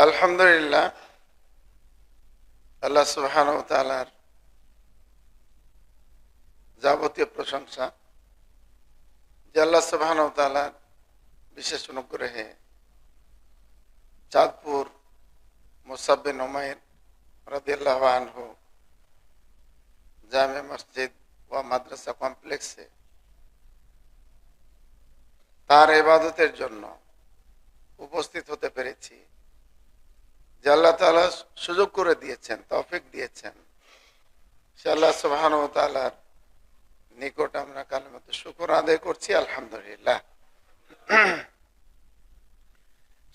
আলহামদুলিল্লাহ, আল্লাহ সুবহানাহু ওয়া তাআলার যাবতীয় প্রশংসা। যে আল্লাহ সুবহানাহু ওয়া তাআলার বিশেষ অনুগ্রহে চাঁদপুর মুসআব বিন উমাইর রাদিয়াল্লাহু আনহু জামে মসজিদ ওয়া মাদ্রাসা কমপ্লেক্সে তার ইবাদতের জন্য উপস্থিত হতে পেরেছি। যে আল্লাহ তাআলা সুযোগ করে দিয়েছেন, তৌফিক দিয়েছেন, সে আল্লাহ সুবহানাহু ওয়া তাআলার নিকট আমরা কালিমাতুশ শুকর আদায় করছি। আলহামদুলিল্লাহ।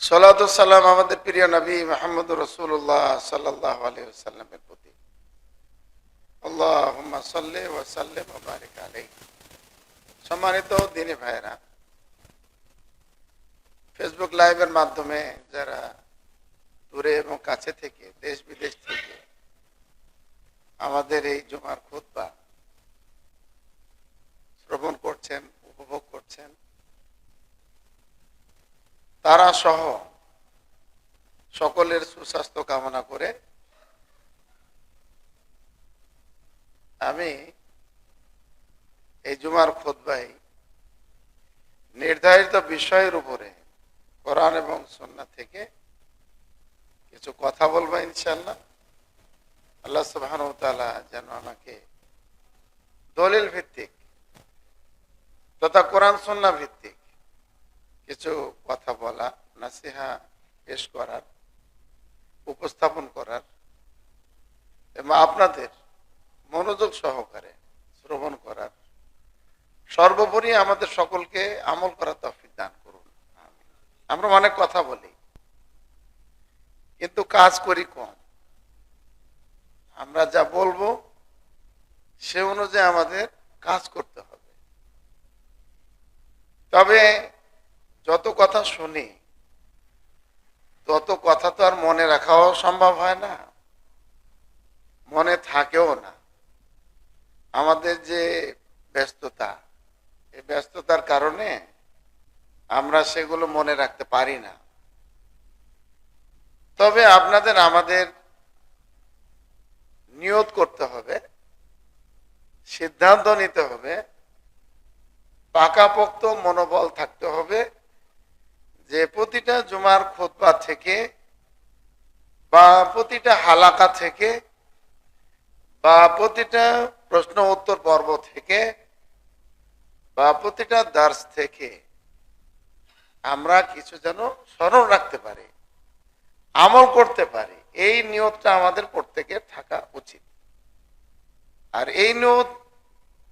সালাতু সালাম আমাদের প্রিয় নবী মুহাম্মদুর রাসূলুল্লাহ সাল্লাল্লাহু আলাইহি ওয়াসাল্লামের প্রতি। আল্লাহুম্মা সাল্লি ওয়া সাল্লিম ওয়া বারিক আলাইহি। সম্মানিত দিনী ভাইরা, ফেসবুক লাইভের মাধ্যমে যারা দূরে এবং কাছে থেকে, দেশ বিদেশ থেকে আমাদের এই জুমার খুতবা শ্রবণ করছেন, উপভোগ করছেন, তারা সহ সকলের সুস্বাস্থ্য কামনা করে আমি এই জুমার খুতবায় নির্ধারিত বিষয়ের উপরে কোরআন এবং সুন্নাহ থেকে কিছু কথা বলবো ইনশাআল্লাহ। আল্লাহ সুবহানাহু ওয়া তাআলা যেন আমাকে দলিল ভিত্তিক তথা কোরআন সুন্নাহ ভিত্তিক কিছু কথা বলা, নাসিহা পেশ করার, উপস্থাপন করার এবং আপনাদের মনোযোগ সহকারে শ্রবণ করার, সর্বোপরি আমাদের সকলকে আমল করার তৌফিক দান করুন। আমরা অনেক কথা বলি কিন্তু কাজ করি কম। আমরা যা বলবো সে অনুযায়ী আমাদের কাজ করতে হবে। তবে যত কথা শুনি তত কথা তো আর মনে রাখাও সম্ভব হয় না, মনে থাকেও না। আমাদের যে ব্যস্ততা, এই ব্যস্ততার কারণে আমরা সেগুলো মনে রাখতে পারি না। তবে আপনাদের আমাদের নিয়ত করতে হবে, সিদ্ধান্ত নিতে হবে, পাকাপোক্ত মনোবল থাকতে হবে যে প্রতিটা জুমার খুতবা থেকে বা প্রতিটা হালাকা থেকে বা প্রতিটা প্রশ্ন উত্তর পর্ব থেকে বা প্রতিটা দার্স থেকে আমরা কিছু যেন স্মরণ রাখতে পারি, আমল করতে পারি। এই নিয়তটা আমাদের প্রত্যেকের থাকা উচিত। আর এই নিয়ত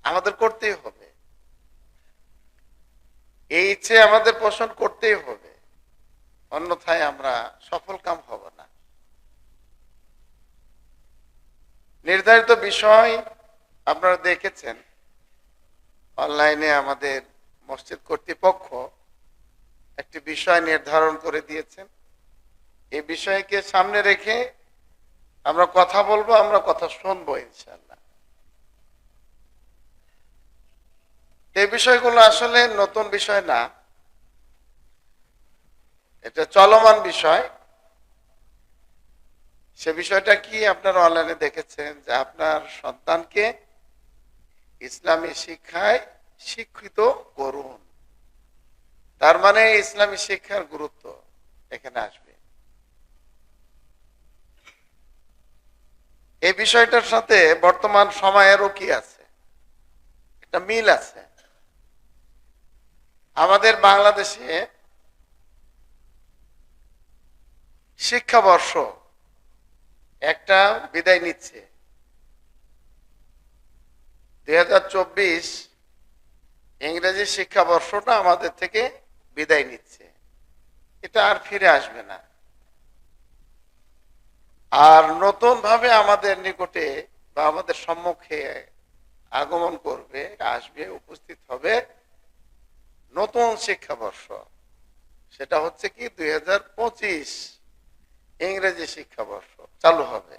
আমাদের করতেই হবে, এই ইচ্ছে আমাদের পোষণ করতেই হবে, অন্যথায় আমরা সফল কাম হব না। নির্ধারিত বিষয় আপনারা দেখেছেন, অনলাইনে আমাদের মসজিদ কর্তৃপক্ষ একটি বিষয় নির্ধারণ করে দিয়েছেন। এই বিষয়কে সামনে রেখে আমরা কথা বলবো, আমরা কথা শুনবো ইনশাআল্লাহ। এই বিষয়গুলো আসলে নতুন বিষয় না, এটা চলমান বিষয়। সে বিষয়টা কি আপনারা অনলাইনে দেখেছেন যে আপনার সন্তানকে ইসলামী শিক্ষায় শিক্ষিত করুন। তার মানে ইসলামী শিক্ষার গুরুত্ব এখানে আসবে। এই বিষয়টার সাথে বর্তমান সময়েরও কি আছে, একটা মিল আছে। আমাদের বাংলাদেশে শিক্ষাবর্ষ একটা বিদায় নিচ্ছে। 2024 ইংরেজি শিক্ষাবর্ষটা আমাদের থেকে বিদায় নিচ্ছে। এটা আর ফিরে আসবে না। আর নতুন ভাবে আমাদের নিকটে বা আমাদের সম্মুখে আগমন করবে, আসবে, উপস্থিত হবে নতুন শিক্ষাবর্ষ। সেটা হচ্ছে কি 2025 ইংরেজি শিক্ষাবর্ষ চালু হবে।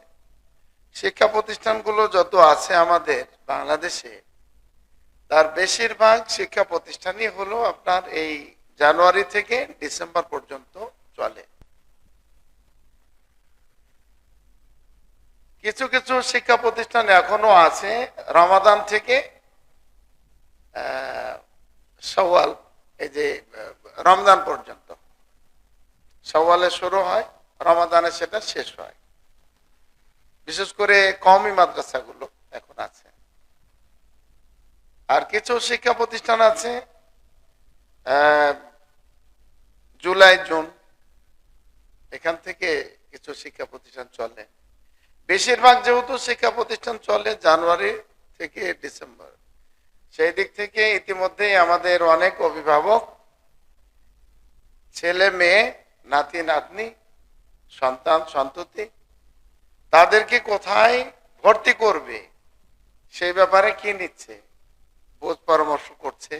শিক্ষা প্রতিষ্ঠানগুলো যত আছে আমাদের বাংলাদেশে, তার বেশিরভাগ শিক্ষা প্রতিষ্ঠানই হলো আপনার এই জানুয়ারি থেকে ডিসেম্বর পর্যন্ত চলে। কিছু কিছু শিক্ষা প্রতিষ্ঠান এখনো আছে রমাদান থেকে শাওয়াল, এই যে রমজান পর্যন্ত, শাওয়ালে শুরু হয়, রমাদানে সেটা শেষ হয়। বিশেষ করে কওমি মাদ্রাসাগুলো এখন আছে। আর কিছু শিক্ষা প্রতিষ্ঠান আছে জুলাই জুন, এখান থেকে কিছু শিক্ষা প্রতিষ্ঠান চলে। বেশিরভাগ যেহেতু শিক্ষা প্রতিষ্ঠান চলে জানুয়ারি থেকে ডিসেম্বর, সেই দিক থেকে ইতিমধ্যেই আমাদের অনেক অভিভাবক ছেলে মেয়ে, নাতি নাতনি, সন্তান সন্ততি, তাদেরকে কোথায় ভর্তি করবে সেই ব্যাপারে কি নিচ্ছে, বোঝ পরামর্শ করছে,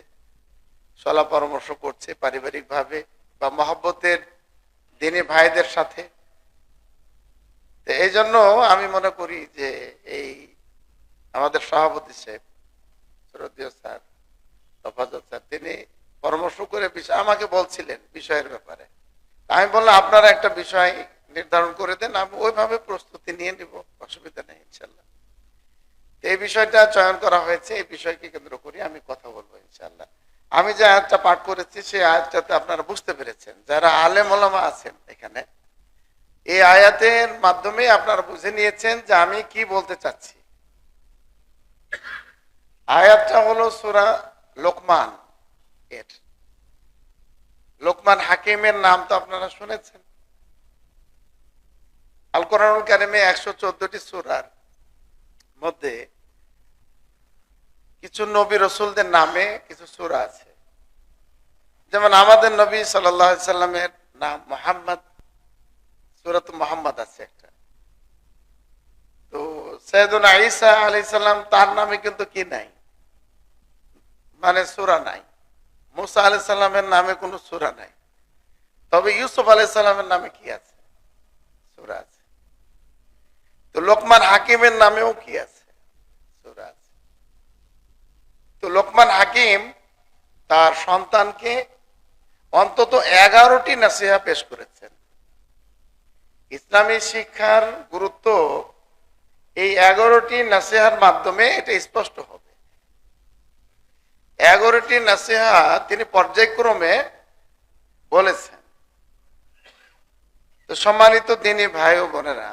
সলা পরামর্শ করছে পারিবারিক ভাবে বা মহব্বতের দিনী ভাইদের সাথে। এই জন্য আমি মনে করি যে এই আমাদের সভাপতি সাহেব শ্রদ্ধেয় স্যার তফাজ্জল স্যার, তিনি পরামর্শ করে আমাকে বলছিলেন বিষয়ের ব্যাপারে। আমি বললাম আপনারা একটা বিষয় নির্ধারণ করে দেন, আমি ওইভাবে প্রস্তুতি নিয়ে নিব, অসুবিধা নেই ইনশাল্লাহ। এই বিষয়টা চয়ন করা হয়েছে, এই বিষয়কে কেন্দ্র করে আমি কথা বলবো ইনশাল্লাহ। আমি যে আয়াতটা পাঠ করেছি সেই আয়াতটাতে আপনারা বুঝতে পেরেছেন, যারা আলেম ওলামা আছেন এখানে, এই আয়াতের মাধ্যমে আপনারা বুঝে নিয়েছেন যে আমি কি বলতে চাচ্ছি। আয়াতটা হলো সূরা লোকমান এর। লোকমান হাকিমের নাম তো আপনারা শুনেছেন। আল কোরআনুল কারিমে 114টি সূরার মধ্যে কিছু নবী রাসূলদের নামে কিছু সূরা আছে। যেমন আমাদের নবী সাল্লাল্লাহু আলাইহি সাল্লামের নাম মুহাম্মদ, সূরাত মুহাম্মদ আছে একটা। তো সাইয়েদুনা ঈসা আলাইহিস সালাম, তার নামে কিন্তু কি নাই, মানে সূরা নাই। মুসা আলাইহিস সালামের নামে কোনো সূরা নাই, তবে ইউসুফ আলাইহিস সালামের নামে কি আছে, সূরা আছে। তো লোকমান হাকিমের নামেও কি আছে, সূরা আছে। তো লোকমান হাকিম তার সন্তানকে অন্তত 11টি নসিহা পেশ করেছেন। ইসলামী শিক্ষার গুরুত্ব এই 11টি নসিহার মাধ্যমে এটা স্পষ্ট হবে। 11টি নসিহা তিনি পর্যায়ক্রমে বলেছেন। তো সম্মানিত দিনী ভাই ও বোনেরা,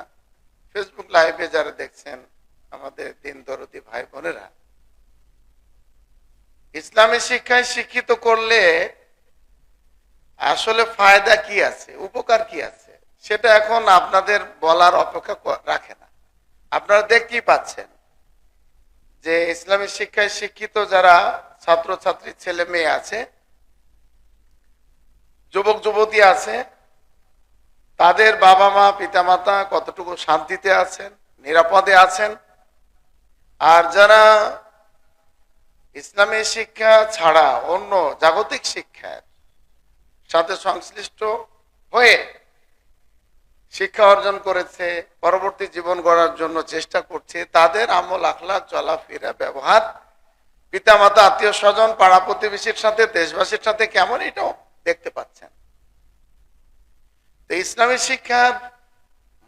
ফেসবুক লাইভে যারা দেখছেন আমাদের দিন দরদি ভাই বোনেরা, ইসলামী শিক্ষায় শিক্ষিত করলে আসলে ফায়দা কি আছে, উপকার কি আছে, সেটা এখন আপনাদের বলার অপেক্ষা রাখে না। আপনারা দেখতেই পাচ্ছেন যে ইসলামী শিক্ষায় শিক্ষিত যারা ছাত্রছাত্রী ছেলে মেয়ে আছে, যুবক যুবতী আছে, তাদের বাবা মা পিতামাতা কতটুকু শান্তিতে আছেন, নিরাপদে আছেন। আর যারা ইসলামী শিক্ষা ছাড়া অন্য জাগতিক শিক্ষার সাথে সংশ্লিষ্ট হয়ে শিক্ষা অর্জন করেছে, পরবর্তী জীবন গড়ার জন্য চেষ্টা করছে, তাদের আমল আখলাক চলাফেরা ব্যবহার পিতামাতা আত্মীয় স্বজন পাড়া প্রতিবেশীর সাথে দেশবাসীর সাথে কেমন, এটাও দেখতে পাচ্ছেন। তো ইসলামী শিক্ষার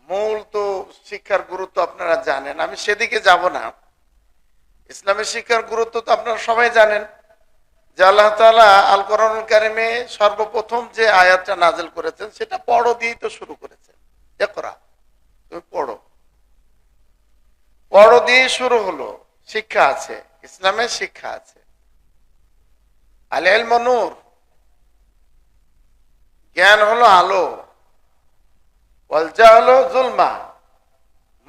মূল তো শিক্ষার গুরুত্ব আপনারা জানেন, আমি সেদিকে যাব না। ইসলামী শিক্ষার গুরুত্ব তো আপনারা সবাই জানেন যে আল্লাহ তাআলা আল কোরআনুল কারিমে সর্বপ্রথম যে আয়াতটা নাযিল করেছেন সেটা পড়ো দিয়েই তো শুরু করেছেন। ইকরা, তুমি পড়ো, পড়ো দিয়ে শুরু হলো। শিক্ষা আছে, ইসলামের শিক্ষা আছে। আল ইলমু নূর, জ্ঞান হলো আলো, ওয়াল জাহলু যুলমা,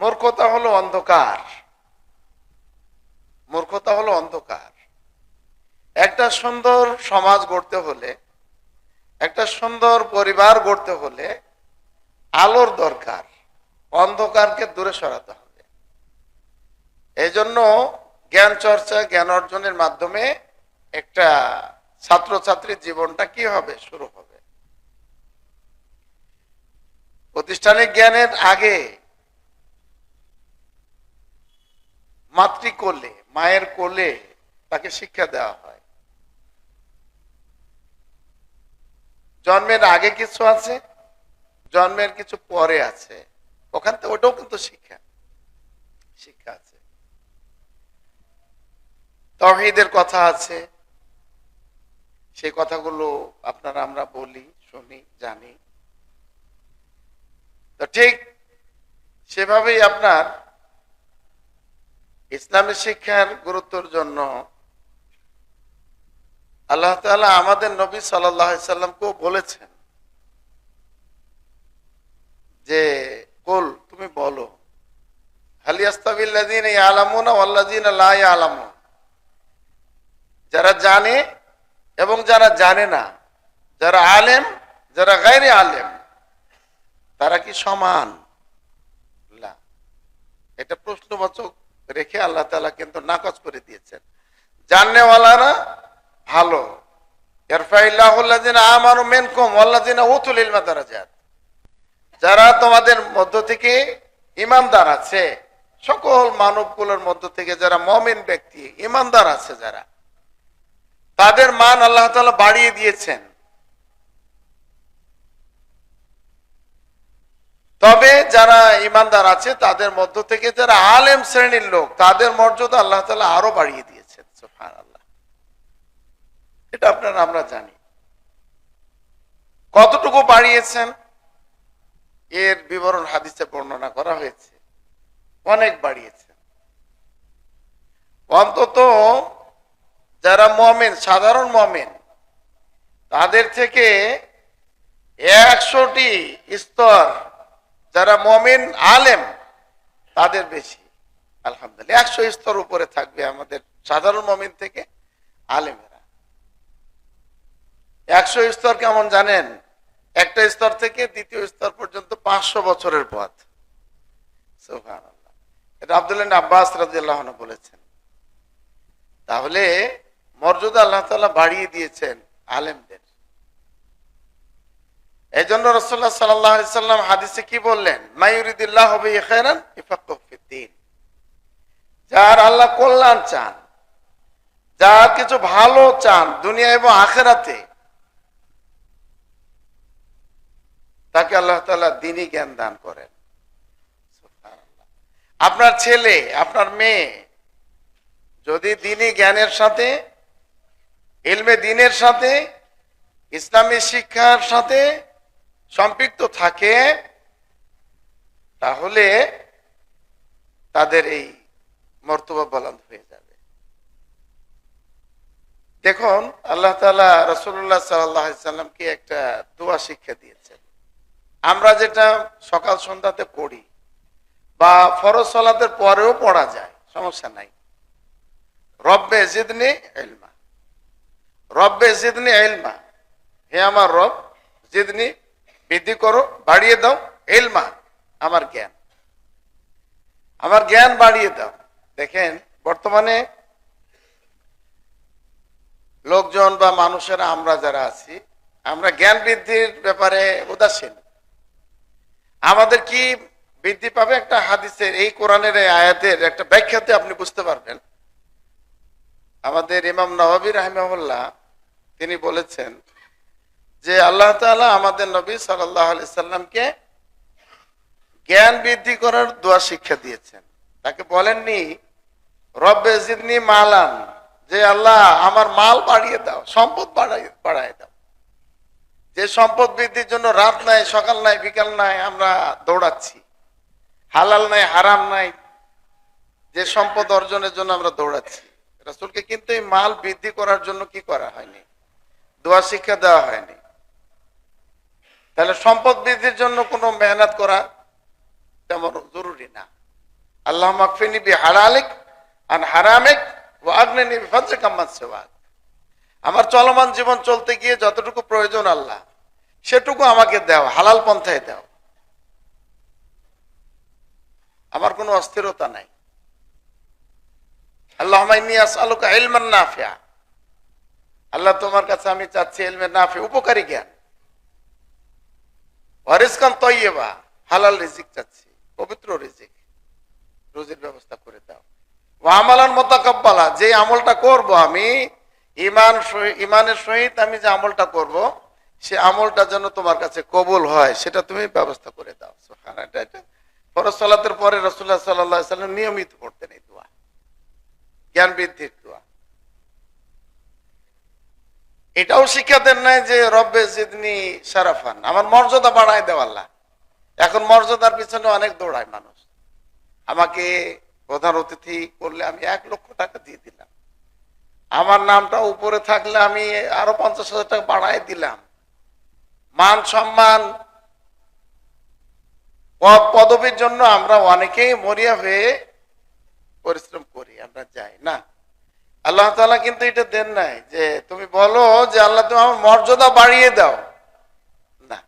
মূর্খতা হলো অন্ধকার। মূর্খতা হলো অন্ধকার। একটা সুন্দর সমাজ গড়তে হলে, একটা সুন্দর পরিবার গড়তে হলে আলোর দরকার, অন্ধকারকে দূরে সরাতে হবে। এই জন্য জ্ঞান চর্চা, জ্ঞান অর্জনের মাধ্যমে একটা ছাত্রছাত্রীর জীবনটা কি হবে, শুরু হবে। প্রতিষ্ঠানিক জ্ঞানের আগে মাতৃকোলে, মায়ের কোলে তাকে শিক্ষা দেওয়া হয়। জন্মের আগে কিছু আছে, জন্মের কিছু পরে আছে, ওখান থেকে ওটাও কিন্তু শিক্ষা। শিক্ষা আছে, তাওহীদের কথা আছে। সেই কথাগুলো আপনারা আমরা বলি, শুনি, জানি। তো ঠিক সেভাবেই আপনার ইসলামী শিক্ষার গুরুত্বের জন্য আল্লাহ তাআলা আমাদের নবী সাল্লাল্লাহু আলাইহি সাল্লামকেও বলেছেন যে কুল, তুমি বলো, হাল ইয়াস্তাবিল্লাযীনা ইয়ালামুনা ওয়াল্লাযীনা লা ইয়ালামুন, যারা জানে এবং যারা জানে না, যারা আলেম যারা গায়রে আলেম, তারা কি সমান? না, এটা প্রশ্নবাচক রেখে আল্লাহ তাআলা কিন্তু নাকচ করে দিয়েছেন। জাননেওয়ালারা ভালো, ইয়ারফাইল্লাহুল্লাযীনা আমানু মিনকুম ওয়াল্লাযীনা উতুল ইলমা দারাজাত, যারা তোমাদের মধ্য থেকে ঈমানদার আছে, সকল মানবকুলের মধ্য থেকে যারা মুমিন ব্যক্তি ঈমানদার আছে, যারা তাদের মান আল্লাহ তাআলা বাড়িয়ে দিয়েছেন। তবে যারা ঈমানদার আছে তাদের মধ্য থেকে যারা আলেম শ্রেণীর লোক, তাদের মর্যাদা আল্লাহ তাআলা আরো বাড়িয়ে দিয়েছেন। সুবহানাল্লাহ, এটা আপনারা আমরা জানি। কতটুকু বাড়িয়েছেন এর বিবরণ হাদিসে বর্ণনা করা হয়েছে, অনেক বাড়িয়েছেন। অন্তত যারা মুমিন, সাধারণ মুমিন, তাদের থেকে 100টি স্তর যারা মুমিন আলেম তাদের বেশি। আলহামদুলিল্লাহ, 100 স্তর উপরে থাকবে আমাদের সাধারণ মুমিন থেকে আলেমেরা। 100 স্তর কেমন জানেন? একটা স্তর থেকে দ্বিতীয় স্তর পর্যন্ত 500 বছরের পথ। সুবহানাল্লাহ, এটা আব্দুল্লাহ ইবনে আব্বাস রাদিয়াল্লাহু আনহু বলেছেন। তাহলে মর্যাদা আল্লাহ তাআলা বাড়িয়ে দিয়েছেন আলেমদের। এই জন্য রাসূলুল্লাহ সাল্লাল্লাহু আলাইহি সাল্লাম হাদিসে কি বললেন? মায়ুরিদিল্লাহু বিহি খায়রান ইফাক্কিহু ফিদ্দীন, যার আল্লাহ কল্যাণ চান, যার কিছু ভালো চান দুনিয়া এবং আখিরাতে, তাকে আল্লাহ তাআলা দ্বীনি জ্ঞান দান করেন। সুবহানাল্লাহ, আপনার ছেলে আপনার মেয়ে যদি দ্বীনি জ্ঞানের সাথে, ইলমে দ্বীনের সাথে, ইসলামী শিক্ষার সাথে সম্পৃক্ত থাকে, তাহলে তাদের এই মর্তবা বুলন্দ হয়ে যাবে। দেখুন, আল্লাহ তাআলা রাসূলুল্লাহ সাল্লাল্লাহু আলাইহি সাল্লামকে একটা দোয়া শিক্ষা দিয়েছেন। আমরা যেটা সকাল সন্ধ্যাতে পড়ি বা ফরজ সালাতের পরেও পড়া যায়, সমস্যা নাই। রব্বে জিদনি ইলমা, রব্বে জিদনি ইলমা, হে আমার রব, জিদনি বৃদ্ধি করো, বাড়িয়ে দাও, ইলমা আমার জ্ঞান, আমার জ্ঞান বাড়িয়ে দাও। দেখেন, বর্তমানে লোকজন বা মানুষেরা, আমরা যারা আছি, আমরা জ্ঞান বৃদ্ধির ব্যাপারে উদাসীন। আমাদের কি বৃদ্ধি পাবে? একটা হাদিসের, এই কোরআনের এই আয়াতের একটা ব্যাখ্যাতে আপনি বুঝতে পারবেন। আমাদের ইমাম নওয়াবী রাহিমাহুল্লাহ তিনি বলেছেন যে আল্লাহ তাআলা আমাদের নবী সাল্লাল্লাহু আলাইহি সাল্লামকে জ্ঞান বৃদ্ধি করার দোয়া শিক্ষা দিয়েছেন। তাকে বলেননি রব্বে জিদনি মালান, যে আল্লাহ আমার মাল বাড়িয়ে দাও, সম্পদ বাড়ায় দাও। যে সম্পদ বৃদ্ধির জন্য রাত নাই, সকাল নাই, বিকাল নাই আমরা দৌড়াচ্ছি, হালাল নাই, হারাম নাই, যে সম্পদ অর্জনের জন্য আমরা দৌড়াচ্ছি। রাসূলকে কিন্তু এই মাল বৃদ্ধি করার জন্য কি করা হয়নি? দোয়া শিক্ষা দেওয়া হয়নি। তাহলে সম্পদ বৃদ্ধির জন্য কোনো মেহনত করা তেমন জরুরি না। আল্লাহুম্মা কফিনি বিহালালিক আন হারামিক ওয়া আগনিনি বিফাদলিকা আম্মান সিওয়াক, আমার চলমান জীবন চলতে গিয়ে যতটুকু প্রয়োজন আল্লাহ সেটুকু আমাকে দাও, হালাল পন্থায় দাও। আমার কোনো অস্থিরতা নাই। আল্লাহুম্মা ইন্নী আসআলুকা ইলমান নাফিআ, আল্লাহ তোমার কাছে আমি চাচ্ছি ইলমে নাফি, উপকারী জ্ঞান। ওয়া রিজকান তাইয়্যিবা, হালাল রিজিক চাচ্ছি, পবিত্র রিজিক, রুজির ব্যবস্থা করে দাও। ওয়া আমালান মুতাকাব্বালা, যে আমলটা করব আমি ইমানের সহিত আমি যে আমলটা করব, সে আমলটা যেন তোমার কাছে কবুল হয়, সেটা তুমি ব্যবস্থা করে দাও। সুবহানাল্লাহ, এটা ফরজ সালাতের পরে রাসূলুল্লাহ সাল্লাল্লাহু আলাইহি ওয়াসাল্লাম নিয়মিত পড়তেন এই দোয়া, জ্ঞান বৃদ্ধির দোয়া। এটাও শিক্ষা দেন নাই যে রব্বে জিদনি শারাফান, আমার মর্যাদা বাড়ায় দেও আল্লাহ। এখন মর্যাদার পিছনে অনেক দৌড়ায় মানুষ। আমাকে প্রধান অতিথি করলে আমি 1,00,000 টাকা দিয়ে দিলাম, আমার নামটা উপরে থাকলে আমি আরো 50,000 টাকা বাড়ায় দিলাম। মান সম্মান পদবীর জন্য আমরা অনেকেই মরিয়া হয়ে পরিশ্রম করি, আমরা যাই না। আল্লাহ তাআলা কিন্তু এটা দেন নাই যে তুমি বলো যে আল্লাহ তুমি আমার মর্যাদা বাড়িয়ে দাও, না।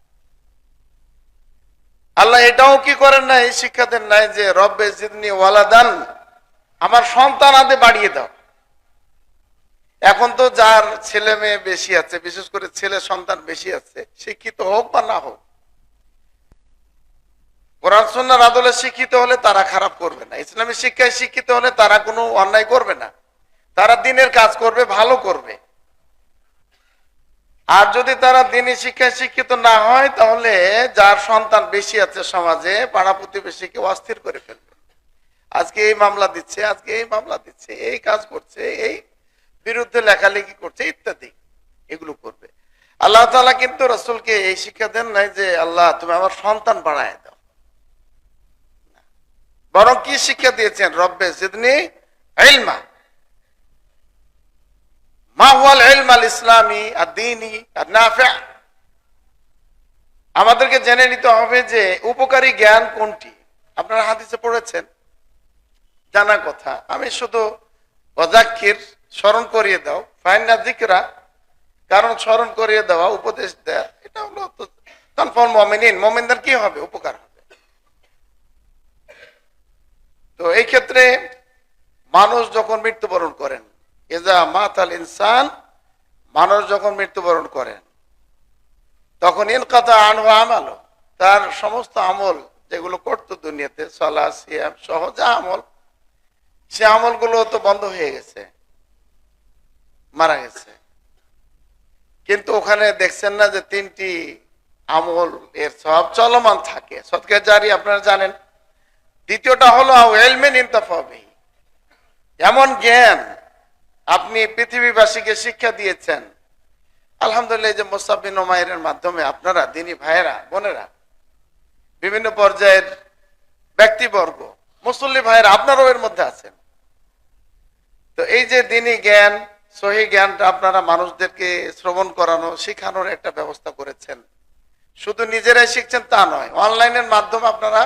আল্লাহ এটাও কি করেন নাই, শিক্ষা দেন নাই যে রব্বে জিদনি ওয়ালাদান, আমার সন্তান আদে বাড়িয়ে দাও। এখন তো যার ছেলে মেয়ে বেশি আছে, বিশেষ করে ছেলে সন্তান বেশি আছে, শিক্ষিত হোক বা না হোক, কোরআন সুন্নাহর আদলে শিক্ষিত হলে তারা খারাপ করবে না, ইসলামী শিক্ষায় শিক্ষিত হলে তারা কোনো অন্যায় করবে না, তারা দ্বীনের কাজ করবে, ভালো করবে। আর যদি তারা দ্বীনি শিক্ষায় শিক্ষিত না হয়, তাহলে যার সন্তান বেশি আছে সমাজে, পাড়া প্রতিবেশীকে অস্থির করে ফেলবে। আজকে এই মামলা দিচ্ছে, আজকে এই মামলা দিচ্ছে, এই কাজ করছে, এই বিরুদ্ধে লেখালেখি করছে ইত্যাদি, এগুলো করবে। আল্লাহ তাআলা কিন্তু রাসূলকে এই শিক্ষা দেন নাই যে আল্লাহ তুমি আমার সন্তান বাড়ায় দাও, বরং কি শিক্ষা দিয়েছেন, রব্বে জিদনি ইলমা। মা হুয়াল ইলম আল ইসলামি আদ-দীনি আন-নাফি'। আমাদেরকে জেনে নিতে হবে যে উপকারী জ্ঞান কোনটি। আপনারা হাদিসে পড়েছেন, জানা কথা, আমি শুধু ওয়াজাক্কির, স্মরণ করিয়ে দাও, ফাইন্না যিকরা, কারণ স্মরণ করিয়ে দেওয়া, উপদেশ দেয়া, এটা হলো তো তানফাউল মুমিনিন, মুমিনদের কি হবে, উপকার হবে। তো এই ক্ষেত্রে মানুষ যখন মৃত্যুবরণ করেন, ইজা মাতাল ইনসান, মানুষ যখন মৃত্যুবরণ করেন, তখন ইনকাতা আনহু আমালু, তার সমস্ত আমল যেগুলো করতো দুনিয়াতে, সালাত সিয়াম সহ যা আমল, সে আমলগুলো তো বন্ধ হয়ে গেছে, মারা গেছে। কিন্তু ওখানে দেখছেন না যে 3টি আমল এর সব চলমান থাকে, সদকা জারি, আপনারা জানেন। দ্বিতীয়টা হলো ইলমিন ইনতাফা বিহি, এমন জ্ঞান আপনি পৃথিবীবাসীকে শিক্ষা দিয়েছেন। আলহামদুলিল্লাহ, যে মুসআব বিন উমাইরের মাধ্যমে আপনারা দ্বীনি ভাইয়েরা বোনেরা, বিভিন্ন পর্যায়ের ব্যক্তিবর্গ, মুসল্লি ভাইয়েরা, আপনারাও এর মধ্যে আছেন। তো এই যে দ্বীনি জ্ঞান, সহি জ্ঞানটা আপনারা মানুষদেরকে শ্রবণ করানো, শিখানোর একটা ব্যবস্থা করেছেন। শুধু নিজেরাই শিখছেন তা নয়, অনলাইনের মাধ্যমে আপনারা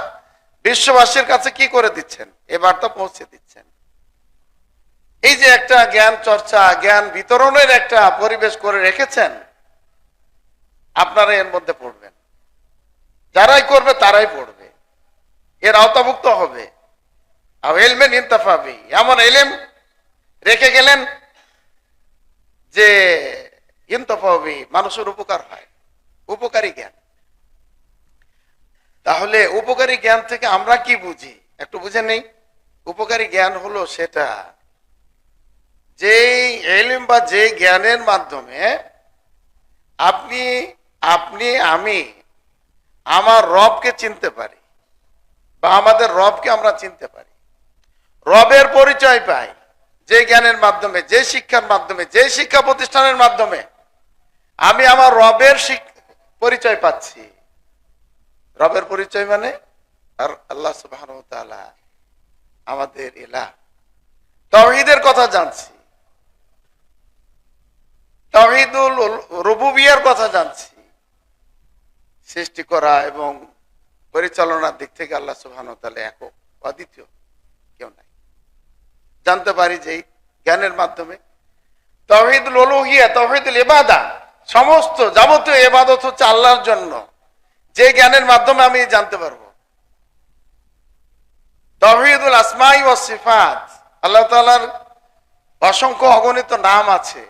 বিশ্ববাসীর কাছে কি করে দিচ্ছেন, এ বার্তা পৌঁছে দিচ্ছেন। এই যে একটা জ্ঞান চর্চা, জ্ঞান বিতরণের একটা পরিবেশ করে রেখেছেন, আপনারা এর মধ্যে পড়বেন, যারাই করবে তারাই পড়বে, এর আওতাভুক্ত হবে। আর ইলমিন ইনতাফা বিহি, এমন ইলম রেখে গেলেন যে ইনতাফা বিহি, মানুষের উপকার হয়, উপকারী জ্ঞান। তাহলে উপকারী জ্ঞান থেকে আমরা কি বুঝি, একটু বুঝে নেই। উপকারী জ্ঞান হলো সেটা যে ইলম বা যে জ্ঞানের মাধ্যমে আপনি আমি আমার রবকে চিনতে পারি, বা আমাদের রবকে আমরা চিনতে পারি, রবের পরিচয় পাই, যে জ্ঞানের মাধ্যমে, যে শিক্ষার মাধ্যমে, যে শিক্ষা প্রতিষ্ঠানের মাধ্যমে আমি আমার রবের পরিচয় পাচ্ছি। রবের পরিচয় মানে আর আল্লাহ সুবহানাহু ওয়া তাআলা আমাদের ইলাহ, তাওহীদের কথা জানছি, তাওহীদুল রুবুবিয়্যার কথা জানছি। সৃষ্টি করা এবং পরিচালনার দিক থেকে আল্লাহ সুবহানাহু ওয়া তাআলা একক, অদ্বিতীয়, কেউ নাই, জানতে পারি যে জ্ঞানের মাধ্যমে। তাওহীদুল উলুহিয়্যা, তাওহীদুল ইবাদা, সমস্ত যাবতীয় ইবাদত হচ্ছে আল্লাহর জন্য, যে জ্ঞানের মাধ্যমে আমি জানতে পারবো। তাওহীদুল আসমাই ওয়াস সিফাত, আল্লাহ তাআলার অসংখ্য অগণিত নাম আছে,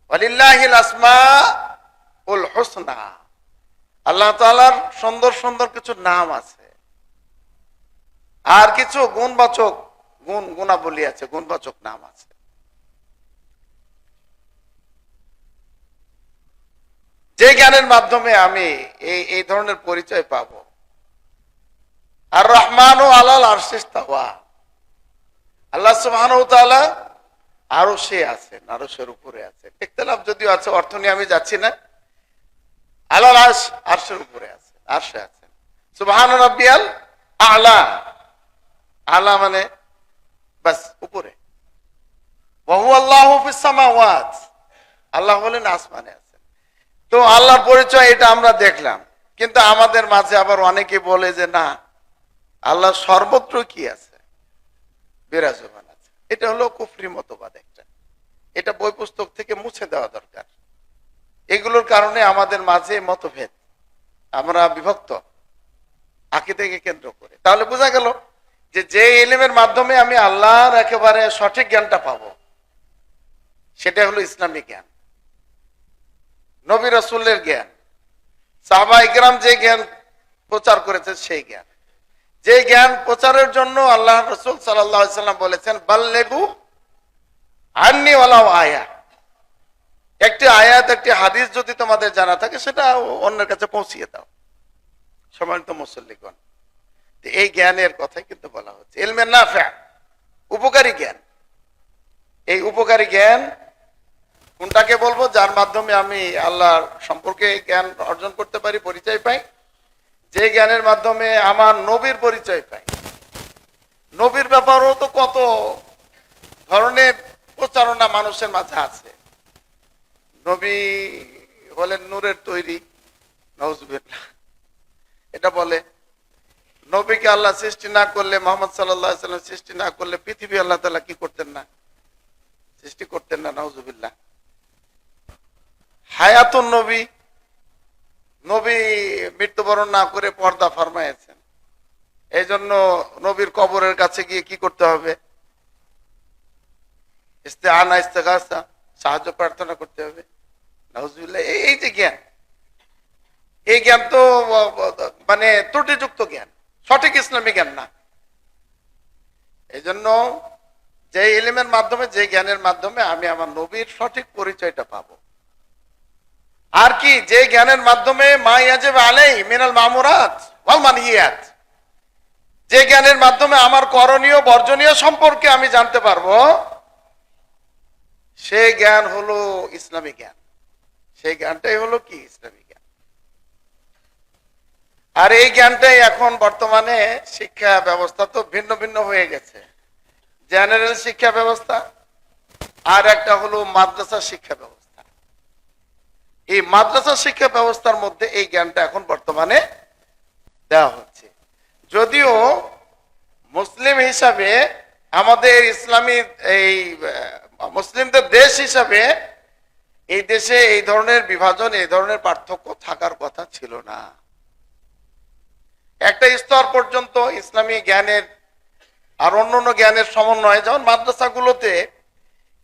ওয়ালিল্লাহিল আসমাউল হুসনা, আল্লাহ তাআলার সুন্দর সুন্দর কিছু নাম আছে, আর কিছু গুণবাচক গুণাবলী আছে, গুণবাচক নাম আছে। যে জ্ঞানের মাধ্যমে আমি এই ধরনের পরিচয় পাবো, আর রহমানু আলাল আরশি ইস্তাওয়া, আল্লাহ সুবহানাহু ওয়া তাআলা আরশে আছেন, আরশের উপরে আছেন। ইখতিলাফ যদিও আছে, অর্থ নিয়ে আমি যাচ্ছি না। আলাল আরশ, আরশের উপরে আছেন, আরশে আছেন। সুবহান রাব্বিয়াল আ'লা, আলা মানে বাস উপরে। ওয়া হুয়া আল্লাহু ফিস সামাওয়াত, আল্লাহ হলেন আসমানে আছেন। তো আল্লাহর পরিচয় এটা আমরা দেখলাম, কিন্তু আমাদের মাঝে আবার অনেকে বলে যে না, আল্লাহ সর্বত্র কি আছে, বিরাজমান আছে। এটা হলো কুফরি মতবাদ একটা, এটা বই পুস্তক থেকে মুছে দেওয়া দরকার। এগুলোর কারণে আমাদের মাঝে মতভেদ, আমরা বিভক্ত আকীদাকে কেন্দ্র করে। তাহলে বোঝা গেল যে ইলমের মাধ্যমে আমি আল্লাহর একেবারে সঠিক জ্ঞানটা পাবো, সেটা হলো ইসলামিক জ্ঞান, নবী রাসূলের জ্ঞান, সাহাবা ইকরাম যে জ্ঞান প্রচার করেছে সেই জ্ঞান। যে জ্ঞান প্রচারের জন্য আল্লাহ রাসূল সাল্লাল্লাহু আলাইহি সাল্লাম বলেছেন বাল্লিগু আন্নী ওয়ালাউ আয়া, একটি আয়াত একটি হাদিস যদি তোমাদের জানা থাকে সেটা অন্যের কাছে পৌঁছিয়ে দাও। সম্মানিত মুসল্লিগণ, এই জ্ঞানের কথাই কিন্তু বলা হচ্ছে ইলমে নাফি, উপকারী জ্ঞান। এই উপকারী জ্ঞান কোনটাকে বলবো? যার মাধ্যমে আমি আল্লাহর সম্পর্কে জ্ঞান অর্জন করতে পারি, পরিচয় পাই। যে জ্ঞানের মাধ্যমে আমার নবীর পরিচয় পাই। নবীর ব্যাপারেও তো কত ধরনের প্রচারণা মানুষের মাঝে আছে। নবী হলেন নূরের তৈরি, নাউজুবিল্লাহ এটা বলে। নবীকে আল্লাহ সৃষ্টি না করলে, মুহাম্মদ সাল্লাল্লাহু আলাইহি ওয়াসাল্লাম সৃষ্টি না করলে পৃথিবী আল্লাহ তাআলা কি করতেন না? সৃষ্টি করতেন না, নাউজুবিল্লাহ। হায়াতুন নবী, নবী মৃত্যুবরণ না করে পর্দা ফরমায়েছেন। এই জন্য নবীর কবরের কাছে গিয়ে কি করতে হবে? ইস্তেআনা, ইস্তেগাসা, সাহায্য প্রার্থনা করতে হবে, নাউজুবিল্লাহ। এই যে জ্ঞান, এই জ্ঞান তো মানে ত্রুটিযুক্ত জ্ঞান, সঠিক ইসলামী জ্ঞান না। এই জন্য যে ইলমের মাধ্যমে, যে জ্ঞানের মাধ্যমে আমি আমার নবীর সঠিক পরিচয়টা পাবো। আর কি? যে জ্ঞানের মাধ্যমে মা ইয়াজিব আলাইহি মিনাল মামুরাত ওয়াল মানহিয়াত, যে জ্ঞানের মাধ্যমে আমার করণীয় বর্জনীয় সম্পর্কে আমি জানতে পারবো, সেই জ্ঞান হলো ইসলামী জ্ঞান। সেই জ্ঞানটাই হলো কি? ইসলামী জ্ঞান। আর এই জ্ঞানটাই এখন বর্তমানে শিক্ষা ব্যবস্থা তো ভিন্ন ভিন্ন হয়ে গেছে। জেনারেল শিক্ষা ব্যবস্থা আর একটা হলো মাদ্রাসা শিক্ষা ব্যবস্থা। এই মাদ্রাসা শিক্ষা ব্যবস্থার মধ্যে এই জ্ঞানটা এখন বর্তমানে দেওয়া হচ্ছে। যদিও মুসলিম হিসাবে, আমাদের ইসলামী এই মুসলিমদের দেশ হিসাবে, এই দেশে এই ধরনের বিভাজন, এই ধরনের পার্থক্য থাকার কথা ছিল না। একটা স্তর পর্যন্ত ইসলামী জ্ঞানের আর অন্যান্য জ্ঞানের সমন্বয়, যেমন মাদ্রাসাগুলোতে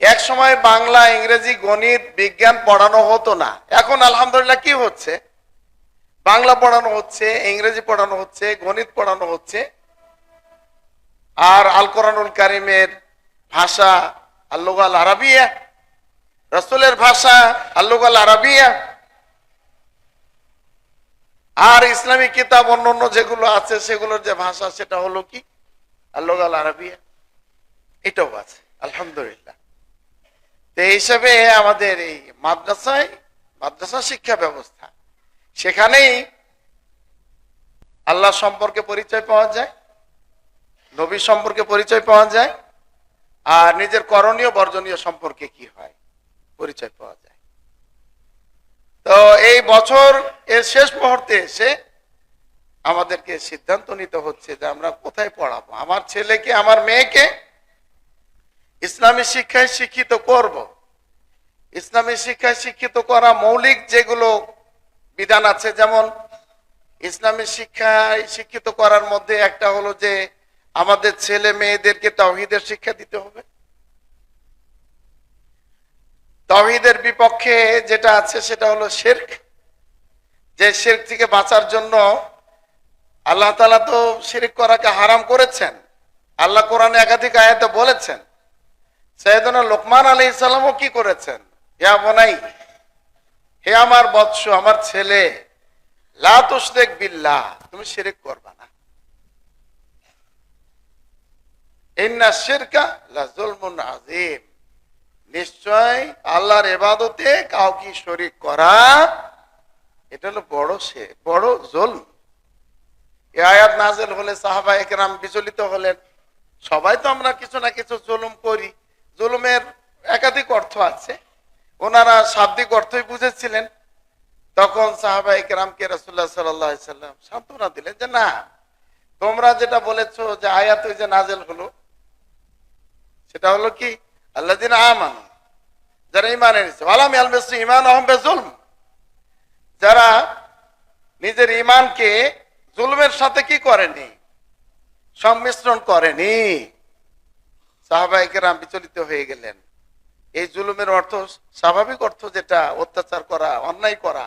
এক সময় বাংলা, ইংরেজি, গণিত, বিজ্ঞান পড়ানো হতো না। এখন আলহামদুলিল্লাহ কি হচ্ছে? বাংলা পড়ানো হচ্ছে, ইংরেজি পড়ানো হচ্ছে, গণিত পড়ানো হচ্ছে। আর আল কোরআনুল কারিমের ভাষা আল লুগাল আরাবিয়া, রাসূলের ভাষা আল লুগাল আরাবিয়া, আর ইসলামিক কিতাব অন্যান্য যেগুলো আছে সেগুলোর যে ভাষা সেটা হলো কি? আল লুগাল আরাবিয়া। এটাও আছে আলহামদুলিল্লাহ। তো এই হিসাবে আমাদের এই মাদ্রাসা শিক্ষা ব্যবস্থা, সেখানেই আল্লাহ সম্পর্কে পরিচয় পাওয়া যায়, নবী সম্পর্কে পরিচয় পাওয়া যায়, আর নিজের করণীয় বর্জনীয় সম্পর্কে কি হয় পরিচয় পাওয়া যায়। তো এই বছর এর শেষ মুহূর্তে এসে আমাদেরকে সিদ্ধান্ত নিতে হচ্ছে যে আমরা কোথায় পড়াবো। আমার ছেলেকে, আমার মেয়েকে ইসলামী শিক্ষায় শিক্ষিত করব। ইসলামী শিক্ষায় শিক্ষিত করা মৌলিক যেগুলো বিধান আছে, যেমন ইসলামী শিক্ষায় শিক্ষিত করার মধ্যে একটা হলো যে আমাদের ছেলে মেয়েদেরকে তাওহীদের শিক্ষা দিতে হবে। তাওহীদের বিপক্ষে যেটা আছে সেটা হলো শিরক। যে শিরক থেকে বাঁচার জন্য আল্লাহ তাআলা তো শিরক করাকে হারাম করেছেন। আল্লাহ কোরআনে একাধিক আয়াতে বলেছেন। সাইয়েদনা লোকমান আলাইহিস সালামও কি করেছেন? ইয়া বুনাই, হে আমার বৎস, আমার ছেলে, লা তুশরিক বিল্লাহ, তুমি শিরক করবা না। ইন্না শিরকা লাযুলমুন আযীম, নিশ্চয় আল্লাহর ইবাদতে কাউকে শরীক করা এটা হলো বড় জুলম। এই আয়াত নাযিল হলে সাহাবায়ে কেরাম বিচলিত হলেন। সবাই তো আমরা কিছু না কিছু জুলুম করি, জুলুমের একাধিক অর্থ আছে, ওনারা শাব্দিক অর্থই বুঝেছিলেন। তখন সাহাবায়ে কেরামকে রাসূলুল্লাহ সাল্লাল্লাহু আলাইহি সাল্লাম সান্ত্বনা দিলেন যে না, তোমরা যেটা বলেছো যে আয়াত ওই যে নাযিল হলো, সেটা হলো কি আল্লাযিনা আমানু, যারা ঈমান এনেছে, ওয়ালাম ইয়ালবিসু ঈমানাহুম বিযুলম, যারা নিজের ঈমানকে জুলমের সাথে কি করেনি, সংমিশ্রণ করেনি। সাহাবায়ে কেরাম বিচলিত হয়ে গেলেন। এই জুলুমের অর্থ স্বাভাবিক অর্থ যেটা অত্যাচার করা, অন্যায় করা,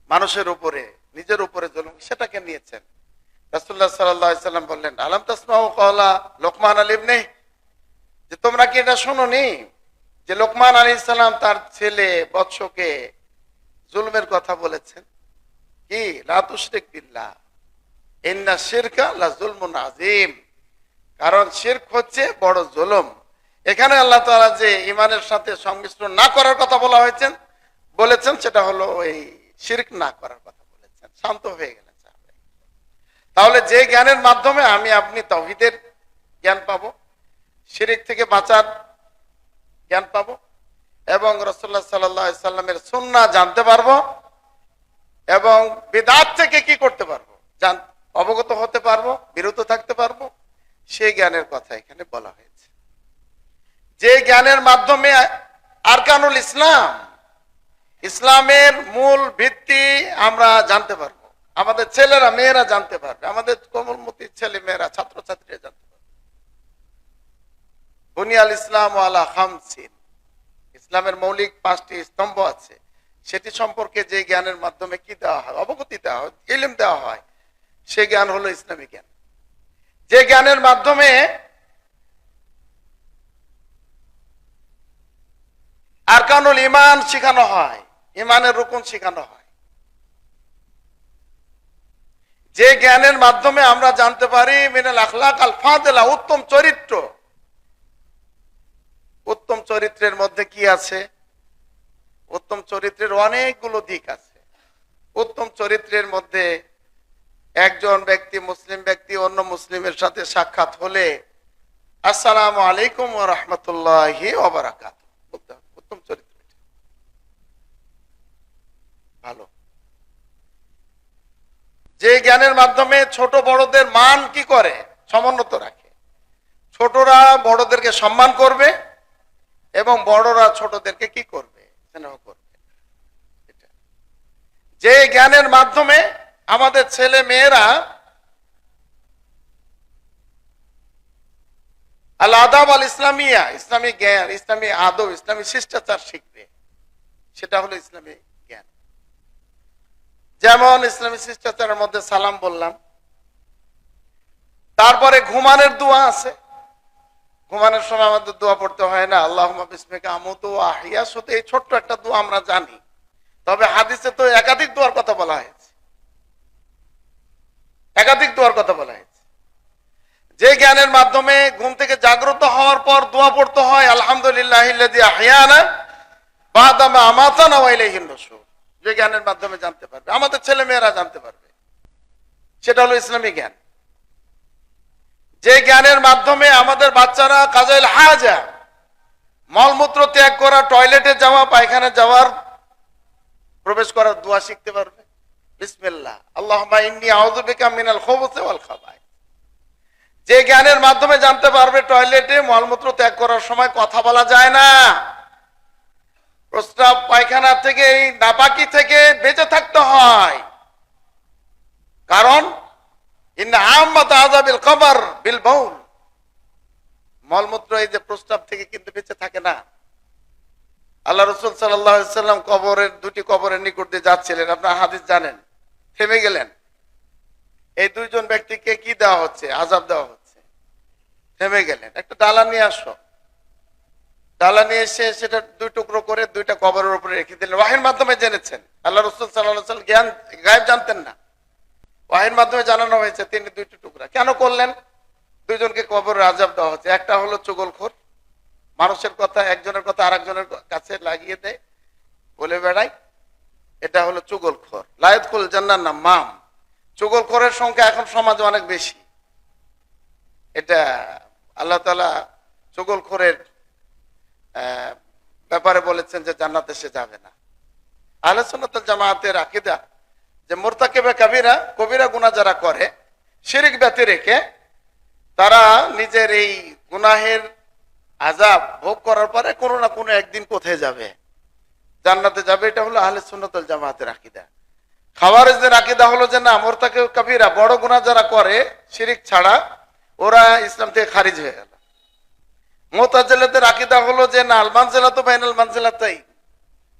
মানুষের উপরে, নিজের উপরে জুলুম, সেটাকে নিয়েছেন। রাসূলুল্লাহ সাল্লাল্লাহু আলাইহি সাল্লাম বললেন, আলাম তাসমাউ ক্বালা লোকমান আল ইবনে, যে তোমরা কি এটা শোনোনি যে লোকমান আলাইহিস সালাম তার ছেলে বৎসকে জুলমের কথা বলেছেন, কি লা তুশরিক বিল্লাহ ইন্না শিরকা লাযুলমুন আযীম, কারণ শিরক হচ্ছে বড় জুলুম। এখানে আল্লাহ তাআলা যে ঈমানের সাথে সংমিশ্রণ না করার কথা বলেছেন সেটা হলো এই শিরক না করার কথা বলেছেন। শান্ত হয়ে গেলেন। তাহলে যে জ্ঞানের মাধ্যমে আমি আপনি তাওহীদের জ্ঞান পাবো, শিরক থেকে বাঁচার জ্ঞান পাবো, এবং রাসূলুল্লাহ সাল্লাল্লাহু আলাইহি সাল্লামের সুন্নাহ জানতে পারবো, এবং বিদআত থেকে কি করতে পারবো, অবগত হতে পারবো, বিরত থাকতে পারবো, সেই জ্ঞানের কথা এখানে বলা হয়েছে। যে জ্ঞানের মাধ্যমে আরকানুল ইসলাম, ইসলামের মূল ভিত্তি আমরা জানতে পারবো, আমাদের ছেলেরা মেয়েরা জানতে পারবে, আমাদের কোমলমতি ছেলে মেয়েরা ছাত্রছাত্রীরা জানতে পারবে। বুনিয়াল ইসলাম আলা খামসিন, ইসলামের মৌলিক 5টি স্তম্ভ আছে, সেটি সম্পর্কে যে জ্ঞানের মাধ্যমে কি দেওয়া হয়, অবগতি দেওয়া হয়, ইলম দেওয়া হয়, সে জ্ঞান হলো ইসলামী জ্ঞান। যে জ্ঞানের মাধ্যমে আরকানুল ঈমান শেখানো হয়, ঈমানের রুকন শেখানো হয়, যে জ্ঞানের মাধ্যমে আমরা জানতে পারি মিনাল আখলাক আল ফাদিলা, উত্তম চরিত্র, উত্তম চরিত্রের মধ্যে কি আছে, উত্তম চরিত্রের অনেকগুলো দিক আছে। উত্তম চরিত্রের মধ্যে একজন ব্যক্তি, মুসলিম ব্যক্তি অন্য মুসলিমের সাথে সাক্ষাৎ হলে আসসালামু আলাইকুম ওয়া রাহমাতুল্লাহি ওয়া বারাকাতুহু বলতে হবে। উত্তম চরিত্র ভালো। যে জ্ঞানের মাধ্যমে ছোট বড়দের মান কি করে, সমুন্নত রাখে, ছোটরা বড়দেরকে সম্মান করবে এবং বড়রা ছোটদেরকে কি করবে, স্নেহ করবে। যে জ্ঞানের মাধ্যমে আমাদের ছেলে মেয়েরা আল আদাব আল ইসলামিয়া, ইসলামী জ্ঞান, ইসলামী আদব, ইসলামী শিষ্টাচার শিখবে, সেটা হলো ইসলামী জ্ঞান। যেমন ইসলামী শিষ্টাচারের মধ্যে সালাম বললাম, তারপরে ঘুমানোর দোয়া আছে। ঘুমানোর সময় আমাদের দোয়া পড়তে হয় না, আল্লাহুম্মা বিসমিকা আমুতু ওয়া আহইয়া, শুধু এই ছোট্ট একটা দোয়া আমরা জানি, তবে হাদিসে তো একাধিক দোয়ার কথা বলা হয়েছে, একাধিক দোয়ার কথা বলা হয়েছে। যে জ্ঞানের মাধ্যমে ঘুম থেকে জাগ্রত হওয়ার পর দোয়া পড়তে হয়, আলহামদুলিল্লাহিল্লাযী আহইয়ানা বা'দা মা আমাতানা ওয়া ইলাইহিন নুশুর, যে জ্ঞানের মাধ্যমে জানতে পারবে, আমাদের ছেলে মেয়েরা জানতে পারবে, সেটা হলো ইসলামী জ্ঞান। যে জ্ঞানের মাধ্যমে আমাদের বাচ্চারা কাজাইল হাজা, মলমূত্র ত্যাগ করা, টয়লেটে যাওয়া, পায়খানা যাওয়ার, প্রবেশ করার দোয়া শিখতে পারবে, বিসমিল্লাহ আল্লাহুম্মা ইন্নী আউযু বিকা মিনাল খুবুসি ওয়াল খাবাইস। যে জ্ঞানের মাধ্যমে জানতে পারবে টয়লেটে মলমূত্র ত্যাগ করার সময় কথা বলা যায় না, প্রস্রাব পায়খানা থেকে, এই নাপাকি থেকে বেঁচে থাকতে হয়, কারণ ইন্না আম্মাত আযাবিল কবর বিল বাউল, মলমূত্র এই যে প্রস্রাব থেকে কিন্তু বেঁচে থাকে না। আল্লাহ রাসূল সাল্লাল্লাহু আলাইহি সাল্লাম দুটি কবরের নিকট দিয়ে যাচ্ছিলেন, আপনারা হাদিস জানেন, থেমে গেলেন। এই দুইজন ব্যক্তিকে কি দেওয়া হচ্ছে, আযাব দেওয়া হচ্ছে, থেমে গেলেন। একটা ডালা নিয়ে আসো, ডালা নিয়ে এসে সেটা দুই টুকরো করে দুইটা কবরের উপরে রেখে দিলেন। ওয়াহির মাধ্যমে জেনেছেন, আল্লাহ রাসূল সাল্লাল্লাহু আলাইহি সাল্লাম জ্ঞান গায়েব জানতেন না, ওয়াহির মাধ্যমে জানানো হয়েছে তিনি দুইটি টুকরা কেন করলেন। দুইজনকে কবরের আযাব দেওয়া হচ্ছে। একটা হলো চুগলখোর, মানুষের কথা একজনের কথা আরেকজনের কাছে লাগিয়ে দেয়, বলে বেড়ায়, এটা হলো চুগলখোর। লায়াদখুল জান্নাহ নাম্মাম। চুগলখোরের সংখ্যা এখন সমাজে অনেক বেশি। এটা আল্লাহ তাআলা চুগলখোরের ব্যাপারে বলেছেন যে জান্নাতে সে যাবে না। আহলে সুন্নাত ওয়াল জামাতের আকীদা যে মুরতাকিবে কাবীরা, কবিরা গুনাহ যারা করে শিরক ব্যতি রেখে, তারা নিজের এই গুনাহের আযাব ভোগ করার পরে কোনো না কোনো একদিন কোথায় যাবে, জান্নাতে যাবে। এটা হলো আহলে সুন্নাত ওয়াল জামাতের আকীদা। খাওয়ারিজদের আকীদা হলো যে না, মুরতাকিব কাবীরা বড় গুনাহ যারা করে শিরক ছাড়া, ওরা ইসলাম থেকে খারিজ হয়ে গেল। মুতাজিলাদের আকীদা হলো যে না, আল মানজিলাতু বাইনাল মানজিলাতাইন,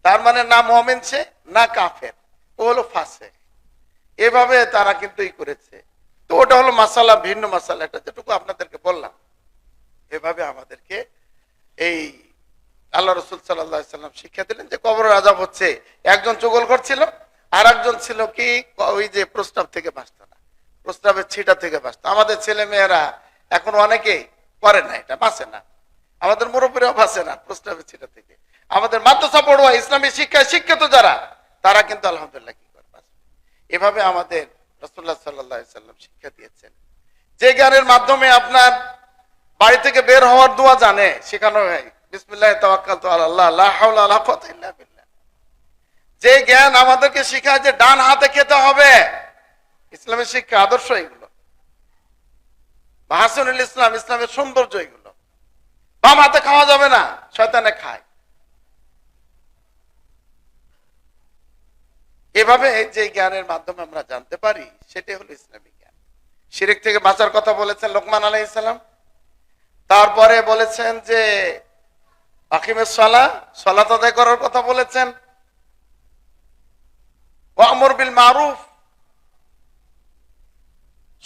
তার মানে না মুমিন সে না কাফের, ও হলো ফাসিক। এভাবে তারা কিন্তু করেছে। তো ওটা হলো মাসালা, ভিন্ন মাসালা, এটা যেটুকু আপনাদেরকে বললাম। এভাবে আমাদেরকে এই আল্লাহ রাসূল সাল্লাল্লাহু আলাইহি সাল্লাম শিক্ষা দিলেন যে কবরের আযাব হচ্ছে। একজন চুগলখোর ছিল, আর একজন ছিল কি, ওই যে প্রস্তাব থেকে বাঁচত না, প্রস্তাবের ছিটা থেকে বাঁচত। আমাদের ছেলে মেয়েরা এখন অনেকেই করে না, এটা বাঁচে না। আমাদের মুরব্বীরাও বাঁচে না প্রস্তাবের ছিটা থেকে। আমাদের মাদ্রাসা পড়ুয়া ইসলামী শিক্ষায় শিক্ষিত যারা, তারা কিন্তু আলহামদুলিল্লাহ কি করে বাঁচে। এভাবে আমাদের রাসূলুল্লাহ সাল্লাল্লাহু আলাইহি সাল্লাম শিক্ষা দিয়েছেন। যে জ্ঞানের মাধ্যমে আপনার বাড়ি থেকে বের হওয়ার দোয়া জানে, শেখানো হয় বিসমিল্লাহি তাওয়াক্কালতু আলাল্লাহ লা হাওলা ওয়ালা কুওয়াতা ইল্লা বিল্লাহ। যে জ্ঞান আমাদেরকে শেখায় যে ডান হাতে খেতে হবে, ইসলামের শিক্ষা আদর্শ এগুলো, মাহসিনুল ইসলাম, ইসলামের সৌন্দর্য এগুলো। বাম হাতে খাওয়া যাবে না, শয়তানে খায়। এভাবে যে জ্ঞানের মাধ্যমে আমরা জানতে পারি, সেটাই হলো ইসলামী জ্ঞান। শিরক থেকে বাঁচার কথা বলেছেন লোকমান আলাইহিস সালাম। তারপরে বলেছেন যে আকিমিস সালাহ, সালাত আদায় করার কথা বলেছেন। ওয়ামুর বিল মারুফ,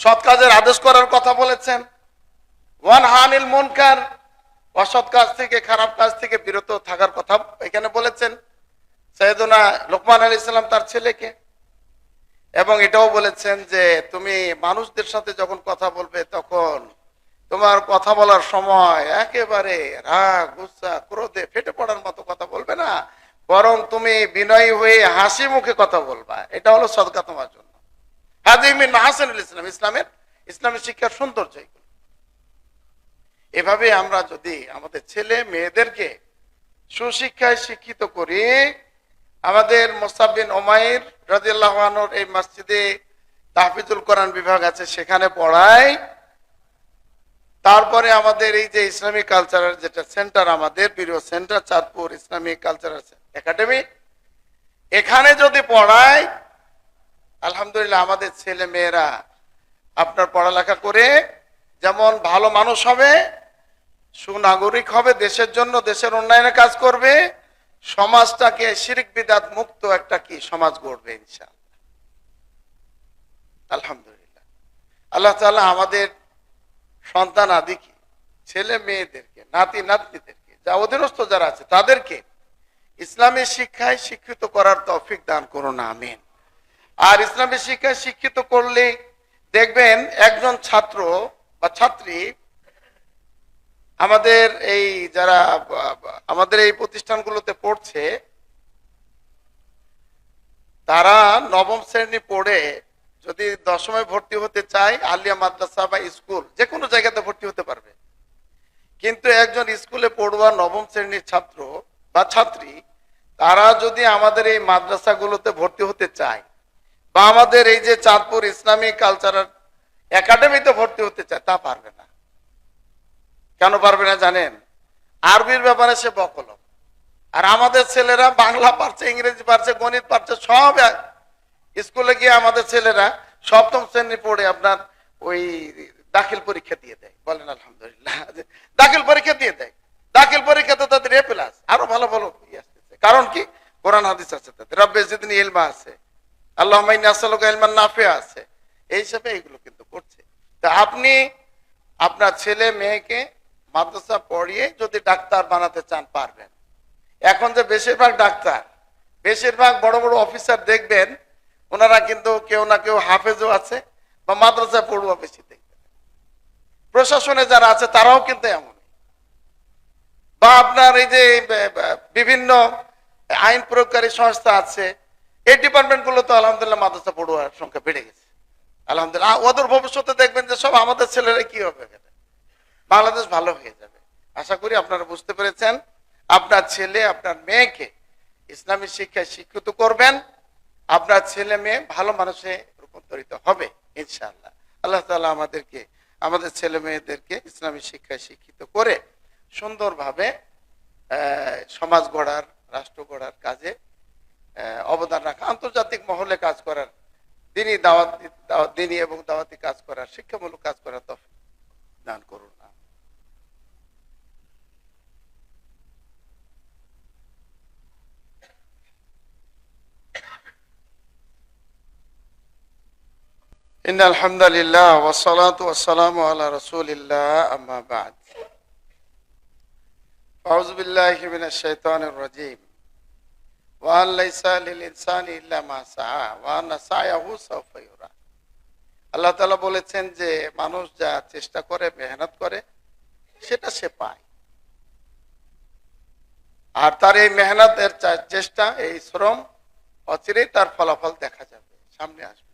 সৎ কাজের আদেশ করার কথা বলেছেন। ওয়ানহা আনিল মুনকার, অসৎ কাজ থেকে, খারাপ কাজ থেকে বিরত থাকার কথা এখানে বলেছেন সাইয়েদুনা লোকমান আলাইহিস সালাম তার ছেলেকে। এবং এটাও বলেছেন যে তুমি মানুষদের সাথে যখন কথা বলবে, তখন তোমার কথা বলার সময় একেবারে রাগ, গুসা, ক্রোধে ফেটে পড়ার মতো কথা বলবে না, বরং তুমি বিনয়ী হয়ে হাসি মুখে কথা বলবা। এটা হলো সদকা তোমার জন্য। হাযিহি মিন মাহাসিনিল ইসলাম, ইসলামের শিক্ষার সৌন্দর্য এগুলো। এভাবে আমরা যদি আমাদের ছেলে মেয়েদেরকে সুশিক্ষায় শিক্ষিত করি, আমাদের মুসআব বিন উমাইর রাদিয়াল্লাহু আনহুর এই মসজিদে তাহফিজুল কোরআন বিভাগ আছে, সেখানে পড়াই। তারপরে আমাদের এই যে ইসলামিক কালচারাল যেটা সেন্টার, আমাদের প্রিয় centre Chandpur Islamic cultural academy, এখানে যদি পড়াই, আলহামদুলিল্লাহ আমাদের ছেলে মেয়েরা আপনার পড়ালেখা করে যেমন ভালো মানুষ হবে, সুনাগরিক হবে, দেশের জন্য, দেশের উন্নয়নে কাজ করবে, সমাজটাকে শিরক বিদআত মুক্ত একটা কি সমাজ গড়বে ইনশাআল্লাহ। আলহামদুলিল্লাহ। আল্লাহ তাআলা আমাদের সন্তান আদিকে, ছেলে মেয়েদেরকে, নাতি নাতনিদেরকে, যা অধীনস্থ যারা আছে, তাদেরকে ইসলামী শিক্ষায় শিক্ষিত করার তৌফিক দান করুন, আমিন। আর ইসলামী শিক্ষায় শিক্ষিত করলে দেখবেন একজন ছাত্র বা ছাত্রী, আমাদের এই যারা আমাদের এই প্রতিষ্ঠানগুলোতে পড়ছে, তারা নবম শ্রেণী পড়ে যদি দশমে ভর্তি হতে চায়, আলিয়া মাদ্রাসা বা স্কুল যে কোনো জায়গাতে ভর্তি হতে পারবে। কিন্তু একজন স্কুলে পড়ুয়া নবম শ্রেণীর ছাত্র বা ছাত্রী, তারা যদি আমাদের এই মাদ্রাসাগুলোতে ভর্তি হতে চায় বা আমাদের এই যে চাঁদপুর ইসলামিক কালচারাল একাডেমিতে ভর্তি হতে চায়, তা পারবে না। কেন পারবে না জানেন? আরবির ব্যাপারে সে বকলম। আর আমাদের ছেলেরা বাংলা পারছে, ইংরেজি পারছে, গণিত পারছে, সব স্কুলে গিয়ে আমাদের ছেলেরা সপ্তম শ্রেণী পড়ে আপনার ওই দাখিল পরীক্ষা দিয়ে দেয়। বলেন আলহামদুলিল্লাহ, দাখিল পরীক্ষা দিয়ে দেয়। দাখিল পরীক্ষাতে তাদের এ প্লাস, আরো ভালো ভালো আসতেছে। কারণ কি? কোরআন হাদিস আছে, তাদের রব্বে জিদনি ইলমা আছে, আল্লাহুম্মা ইন্নী আসআলুকা ইলমান নাফিআ আছে। এই হিসাবে এইগুলো কিন্তু করছে। তা আপনি আপনার ছেলে মেয়েকে মাদ্রাসা পড়িয়ে যদি ডাক্তার বানাতে চান, পারবেন। এখন যে বেশিরভাগ ডাক্তার, বেশিরভাগ বড় বড় অফিসার দেখবেন, ওনারা কিন্তু কেউ না কেউ হাফেজও আছে বা মাদ্রাসা পড়ুয়া বেশি দেখবেন। প্রশাসনে যারা আছে তারাও কিন্তু এমন। বা আপনার এই যে বিভিন্ন আইন প্রয়োগকারী সংস্থা আছে, এই ডিপার্টমেন্ট গুলো তো আলহামদুলিল্লাহ মাদ্রাসা পড়ুয়ার সংখ্যা বেড়ে গেছে আলহামদুলিল্লাহ। ওদের ভবিষ্যতে দেখবেন যে সব আমাদের ছেলেরা কি হবে, বাংলাদেশ ভালো হয়ে যাবে। আশা করি আপনারা বুঝতে পেরেছেন। আপনার ছেলে আপনার মেয়েকে ইসলামী শিক্ষায় শিক্ষিত করবেন, আপনার ছেলে মেয়ে ভালো মানুষে রূপান্তরিত হবে ইনশাআল্লাহ। আল্লাহ তাআলা আমাদেরকে, আমাদের ছেলে মেয়েদেরকে ইসলামী শিক্ষায় শিক্ষিত করে সুন্দরভাবে সমাজ গড়ার, রাষ্ট্র গড়ার কাজে অবদান রাখা, আন্তর্জাতিক মহলে কাজ করার, দিনী এবং দাওয়াতি কাজ করার, শিক্ষামূলক কাজ করার তৌফিক দান করুন। إن الحمد لله والصلاة والسلام على رسول الله أما بعد أعوذ بالله من الشيطان الرجيم وأن ليس للإنسان إلا ما سعى وأن سعيه سوف يرى। আল্লাহ তাআলা বলেছেন যে মানুষ যা চেষ্টা করে, মেহনত করে, সেটা সে পায়। আর তার এই মেহনতের চেষ্টা, এই শ্রম অচিরেই তার ফলাফল দেখা যাবে, সামনে আসবে।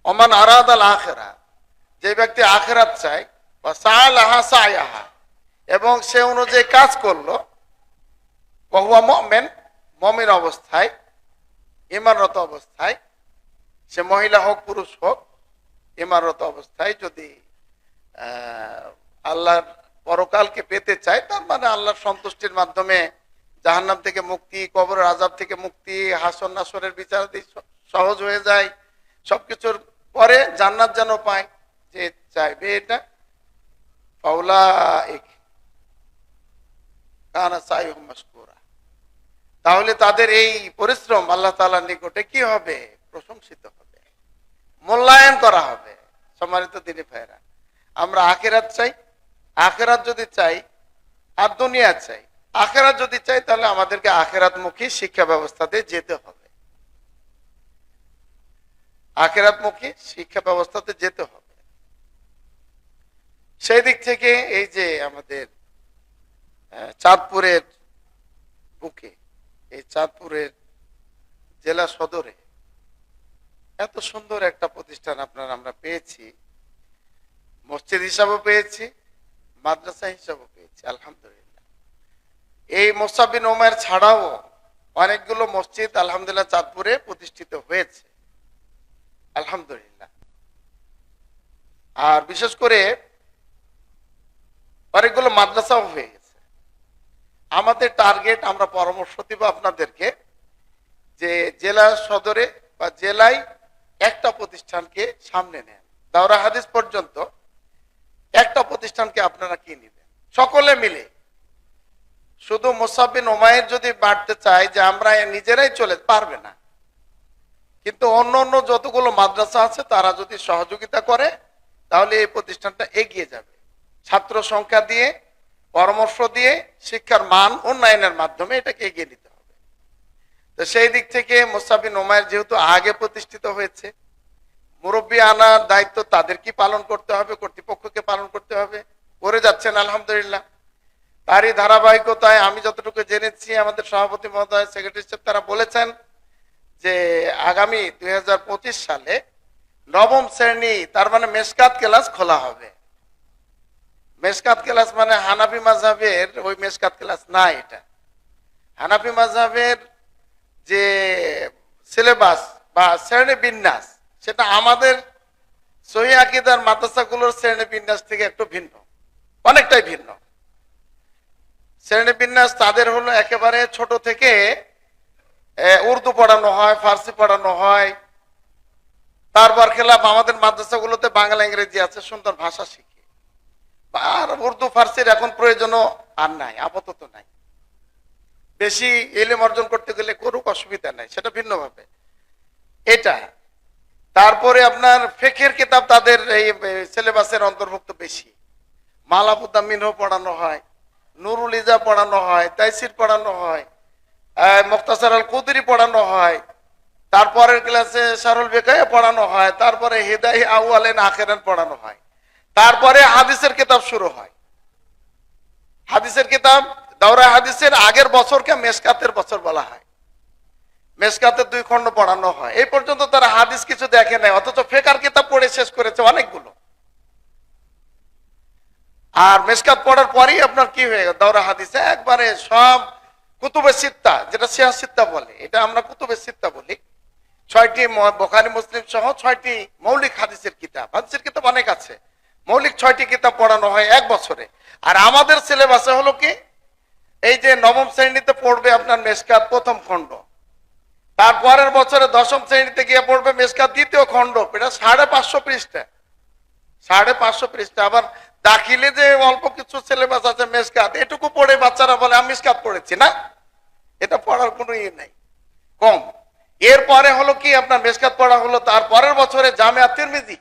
ওমান আরাদাল আখিরা, যে ব্যক্তি আখিরাত চায়, বা সাআলাহা সায়াহা, এবং সে অনুযায়ী কাজ করলো, ওয়া মুমিন, মুমিন অবস্থায়, ঈমানরত অবস্থায়, সে মহিলা হোক পুরুষ হোক, ঈমানরত অবস্থায় যদি আল্লাহর পরকালকে পেতে চায়, তার মানে আল্লাহর সন্তুষ্টির মাধ্যমে জাহান্নাম থেকে মুক্তি, কবরের আযাব থেকে মুক্তি, হাসর নাসরের বিচার সহজ হয়ে যায়, সবকিছুর পরে জান্নাত যেন পায়, যে চাইবে এটা, ফাউলাইক কানা সাইহুম মাশকুরা, তাহলে তাদের এই পরিশ্রম আল্লাহ তাআলার নিকটে কি হবে? প্রশংসিত হবে, মূল্যায়ন করা হবে। সম্মানিত দিনী ভাইরা, আমরা আখিরাত চাই। আখিরাত যদি চাই আর দুনিয়া চাই, আখিরাত যদি চাই তাহলে আমাদেরকে আখিরাতমুখী শিক্ষা ব্যবস্থাতে যেতে হবে, আখিরাতমুখী শিক্ষা ব্যবস্থাতে যেতে হবে। সেই দিক থেকে এই যে আমাদের চাঁদপুরের বুকে, এই চাঁদপুরের জেলা সদরে এত সুন্দর একটা প্রতিষ্ঠান আমরা পেয়েছি, মসজিদ হিসাবেও পেয়েছি, মাদ্রাসা হিসাবেও পেয়েছি আলহামদুলিল্লাহ। এই মুসআব বিন উমাইর ছাড়াও অনেকগুলো মসজিদ আলহামদুলিল্লাহ চাঁদপুরে প্রতিষ্ঠিত হয়েছে আলহামদুলিল্লাহ। আর বিশেষ করে অনেকগুলো মাদ্রাসাও হয়ে গেছে। আমাদের টার্গেট, আমরা পরামর্শ দিব আপনাদেরকে, যে জেলা সদরে বা জেলায় একটা প্রতিষ্ঠানকে সামনে নেন, দাওরা হাদিস পর্যন্ত একটা প্রতিষ্ঠানকে আপনারা কি নেবেন সকলে মিলে। শুধু মুসআব বিন উমাইর যদি বাড়তে চায় যে আমরা নিজেরাই চলে, পারবে না, কিন্তু অন্য অন্য যতগুলো মাদ্রাসা আছে তারা যদি সহযোগিতা করে তাহলে এই প্রতিষ্ঠানটা এগিয়ে যাবে। ছাত্র সংখ্যা দিয়ে, পরামর্শ দিয়ে, শিক্ষার মান উন্নয়নের মাধ্যমে এটাকে এগিয়ে নিতে হবে। তো সেই দিক থেকে মুসআব বিন উমাইর যেহেতু আগে প্রতিষ্ঠিত হয়েছে, মুরব্বী আনার দায়িত্ব তাদেরকে পালন করতে হবে, কর্তৃপক্ষকে পালন করতে হবে, করে যাচ্ছেন আলহামদুলিল্লাহ। তারই ধারাবাহিকতায় আমি যতটুকু জেনেছি, আমাদের সভাপতি মহোদয়, সেক্রেটারি সাহেব তারা বলেছেন যে আগামী 2025 সালে নবম শ্রেণী, তার মানে মেশকাত ক্লাস খোলা হবে। মেশকাত ক্লাস মানে হানাফি মাযহাবের ওই মেশকাত ক্লাস না, এটা হানাফি মাযহাবের যে সিলেবাস বা শ্রেণী বিন্যাস, সেটা আমাদের সহিহ আকীদার মাদ্রাসাগুলোর শ্রেণী বিন্যাস থেকে একটু ভিন্ন, অনেকটাই ভিন্ন। শ্রেণী বিন্যাস তাদের হলো একেবারে ছোট থেকে উর্দু পড়ানো হয়, ফার্সি পড়ানো হয়, তারপর খেলাফ আমাদের মাদ্রাসাগুলোতে বাংলা ইংরেজি আছে, সুন্দর ভাষা শিখে। আর উর্দু ফার্সির এখন প্রয়োজনও আর নাই, আপাতত নাই। বেশি ইলম অর্জন করতে গেলে করুক, অসুবিধা নাই, সেটা ভিন্নভাবে এটা। তারপরে আপনার ফিকহের কিতাব তাদের এই সিলেবাসের অন্তর্ভুক্ত বেশি। মালাবুদ্দাম মিনহ পড়ানো হয়, নুরুল ইজা পড়ানো হয়, তাইসির পড়ানো হয়, মুখতাসার আল কুদরি পড়ানো হয়, তারপরের ক্লাসে শারুল বেকায়া পড়ানো হয়, তারপরে হিদায়ী আউয়ালেন আখিরান পড়ানো হয়। তারপরে হাদিসের কিতাব শুরু হয়। হাদিসের কিতাব দাওরা হাদিসের আগের বছরকে মেশকাতের বছর বলা হয়। মেশকাতের 2 খণ্ড পড়ানো হয়। এই পর্যন্ত তারা হাদিস কিছু দেখে নাই, অথচ ফিকহের কিতাব পড়ে শেষ করেছে অনেকগুলো। আর মেশকাত পড়ার পরেই আপনার কি হয়ে গেল, দাওরা হাদিসে একবারে সব কুতুবে সিত্তা, যেটা সিয়াহ সিত্তা বলে, এটা আমরা কুতুবে সিত্তা বলি। 6টি বুখারী মুসলিম সহ 6টি মৌলিক হাদিসের কিতাব। হাদিসের কিতাব অনেক আছে, মৌলিক 6টি কিতাব পড়ানো হয় এক বছরে। আর আমাদের সিলেবাসে হলো কি, এই যে নবম শ্রেণীতে পড়বে আপনার মেশকাত প্রথম খণ্ড, তারপরের বছরে দশম শ্রেণীতে গিয়ে পড়বে মেশকাত দ্বিতীয় খণ্ড, এটা 550 পৃষ্ঠা, 550 পৃষ্ঠা। আবার দাখিলে যে অল্প কিছু সিলেবাস আছে মেশকাত, এটুকু পড়ে বাচ্চারা বলে আমি মেশকাত পড়েছি, না, এটা পড়ার কোনো ইয়ে নাই, কম। এরপরে হলো কি আপনার মেশকাত পড়া হলো, তারপরের বছরে জামিয়া তিরমিজি,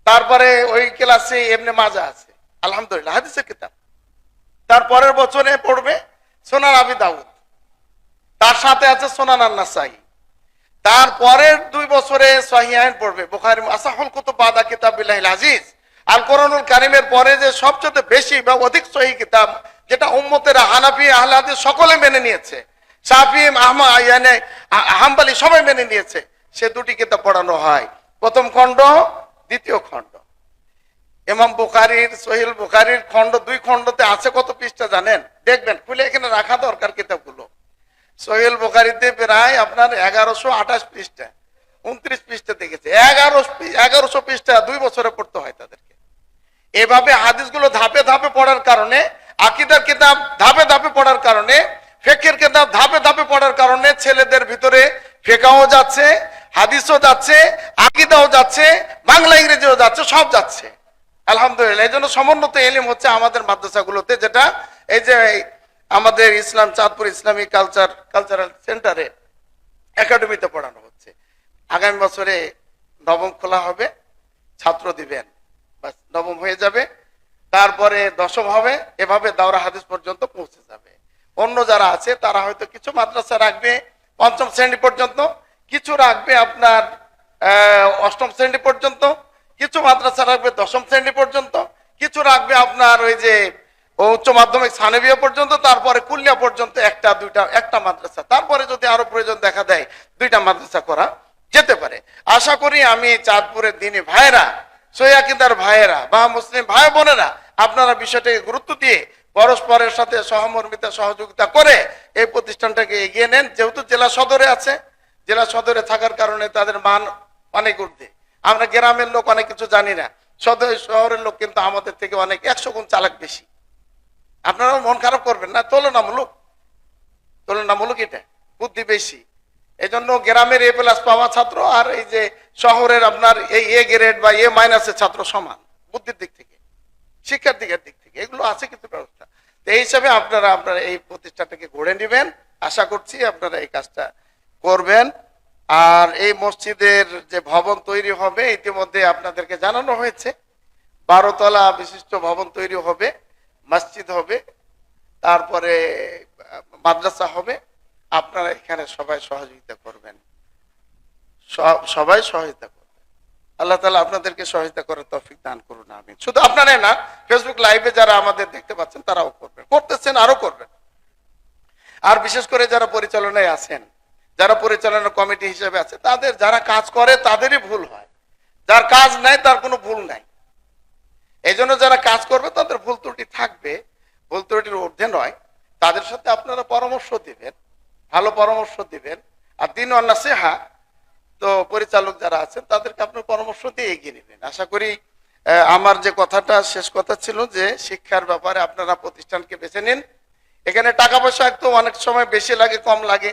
তারপরে ওই ক্লাসে ইবনে মাজাহ আছে, আলহামদুলিল্লাহ হাদিসের কিতাব। তারপরের বছরে পড়বে সুনান আবি দাউদ, তার সাথে আছে সুনান আন-নাসাই। তারপরের 2 বছরে সহিহাইন পড়বে, বুখারী আসাহুল কুতুব বাদা কিতাবিল্লাহিল আজিজ। আল কোরআনুল কারীমের পরে যে সবচেয়ে বেশি বা অধিক সহিহ কিতাব, যেটা উম্মতেরা হানাফি আহলে হাদিস সকলে মেনে নিয়েছে, শাফিঈ আহমদ হাম্বলি সবাই মেনে নিয়েছে, সে 2টি কিতাব পড়ানো হয়, প্রথম খণ্ড দ্বিতীয় খণ্ড। ইমাম বুখারীর সহিহুল বুখারীর খণ্ড 2 খণ্ডতে আছে কত পৃষ্ঠা জানেন? দেখবেন, খুলে এখানে রাখা দরকার কিতাবগুলো। সহিহুল বুখারীতে প্রায় আপনার 1128 পৃষ্ঠা, 29 পৃষ্ঠা দেখেছে, 1100 পৃষ্ঠা 2 বছরে পড়তে হয় তাদেরকে। এভাবে হাদিসগুলো ধাপে ধাপে পড়ার কারণে, আকীদার কিতাব ধাপে ধাপে পড়ার কারণে, ফিকহের কিতাব ধাপে ধাপে পড়ার কারণে ছেলেদের ভিতরে ফিকহও যাচ্ছে, হাদিসও যাচ্ছে, আকীদাও যাচ্ছে, বাংলা ইংরেজিও যাচ্ছে, সব যাচ্ছে আলহামদুলিল্লাহ। এই জন্য সমুন্নত ইলম হচ্ছে আমাদের মাদ্রাসাগুলোতে, যেটা এই যে আমাদের ইসলাম চাঁদপুর ইসলামী কালচারাল সেন্টারে একাডেমিতে পড়ানো হচ্ছে। আগামী বছরে নবম খোলা হবে, ছাত্র দিবেন, বাস নবম হয়ে যাবে, তারপরে দশম হবে, এভাবে দাওরা হাদিস পর্যন্ত পৌঁছে যাবে। অন্য যারা আছে তারা হয়তো কিছু মাদ্রাসা রাখবে 5ম শ্রেণী পর্যন্ত, কিছু রাখবে আপনার 8ম শ্রেণী পর্যন্ত, কিছু মাদ্রাসা রাখবে 10ম শ্রেণী পর্যন্ত, কিছু রাখবে আপনার ওই যে উচ্চ মাধ্যমিক সানেবিয়া পর্যন্ত, তারপরে কুলিয়া পর্যন্ত একটা মাদ্রাসা, তারপরে যদি আরো প্রয়োজন দেখা দেয় 2টা মাদ্রাসা করা যেতে পারে। আশা করি আমি চাঁদপুরের দিনী ভাইয়েরা, সহিহ ভাইয়েরা বা মুসলিম ভাই বোনেরা, আপনারা বিষয়টাকে গুরুত্ব দিয়ে পরস্পরের সাথে সহমর্মিতা সহযোগিতা করে এই প্রতিষ্ঠানটাকে এগিয়ে নেন। যেহেতু জেলা সদরে আছে, জেলা সদরে থাকার কারণে তাদের মান অনেক ঊর্ধ্বে। আমরা গ্রামের লোক অনেক কিছু জানি না, শহরের লোক কিন্তু আমাদের থেকে অনেক 100 গুণ চালাক বেশি। আপনারাও মন খারাপ করবেন না, তুলনামূলক এটা বুদ্ধি বেশি। এই জন্য গ্রামের A+ পাওয়া ছাত্র আর এই যে শহরের আপনার এই A গ্রেড বা A- ছাত্র সমান বুদ্ধির দিক থেকে, শিক্ষার দিকের দিক থেকে, এগুলো আছে কিন্তু ব্যবস্থা। তো এই হিসাবে আপনারা এই প্রতিষ্ঠানটাকে গড়ে নেবেন, আশা করছি আপনারা এই কাজটা করবেন। আর এই মসজিদের যে ভবন তৈরি হবে, ইতিমধ্যে আপনাদেরকে জানানো হয়েছে, 12 তলা বিশিষ্ট ভবন তৈরি হবে, মসজিদ হবে, তারপরে মাদ্রাসা হবে। আপনারা এখানে সবাই সহযোগিতা করবেন, সবাই সহায়তা করবেন। আল্লাহ তাআলা আপনাদেরকে সহায়তা করার তৌফিক দান করুন, আমিন। শুধু আপনারাই না, ফেসবুক লাইভে যারা আমাদের দেখতে পাচ্ছেন তারাও করবেন, করতেছেন, আরো করবেন। আর বিশেষ করে যারা পরিচালনায় আছেন, যারা পরিচালনা কমিটি হিসেবে আছে, তাদের যারা কাজ করে তাদেরই ভুল হয়, যার কাজ নাই তার কোনো ভুল নাই। এই জন্য যারা কাজ করবে তাদের ভুল ত্রুটি থাকবে, ভুল ত্রুটির ঊর্ধ্বে নয়। তাদের সাথে আপনারা পরামর্শ দিবেন, ভালো পরামর্শ দিবেন। আর দিন ওয়ান নাসিহা, তো পরিচালক যারা আছেন তাদেরকে আপনার পরামর্শ দিয়ে এগিয়ে নেবেন। আশা করি আমার যে কথাটা শেষ কথা ছিল যে শিক্ষার ব্যাপারে আপনারা প্রতিষ্ঠানকে বেছে নিন। এখানে টাকা পয়সা একটু অনেক সময় বেশি লাগে, কম লাগে।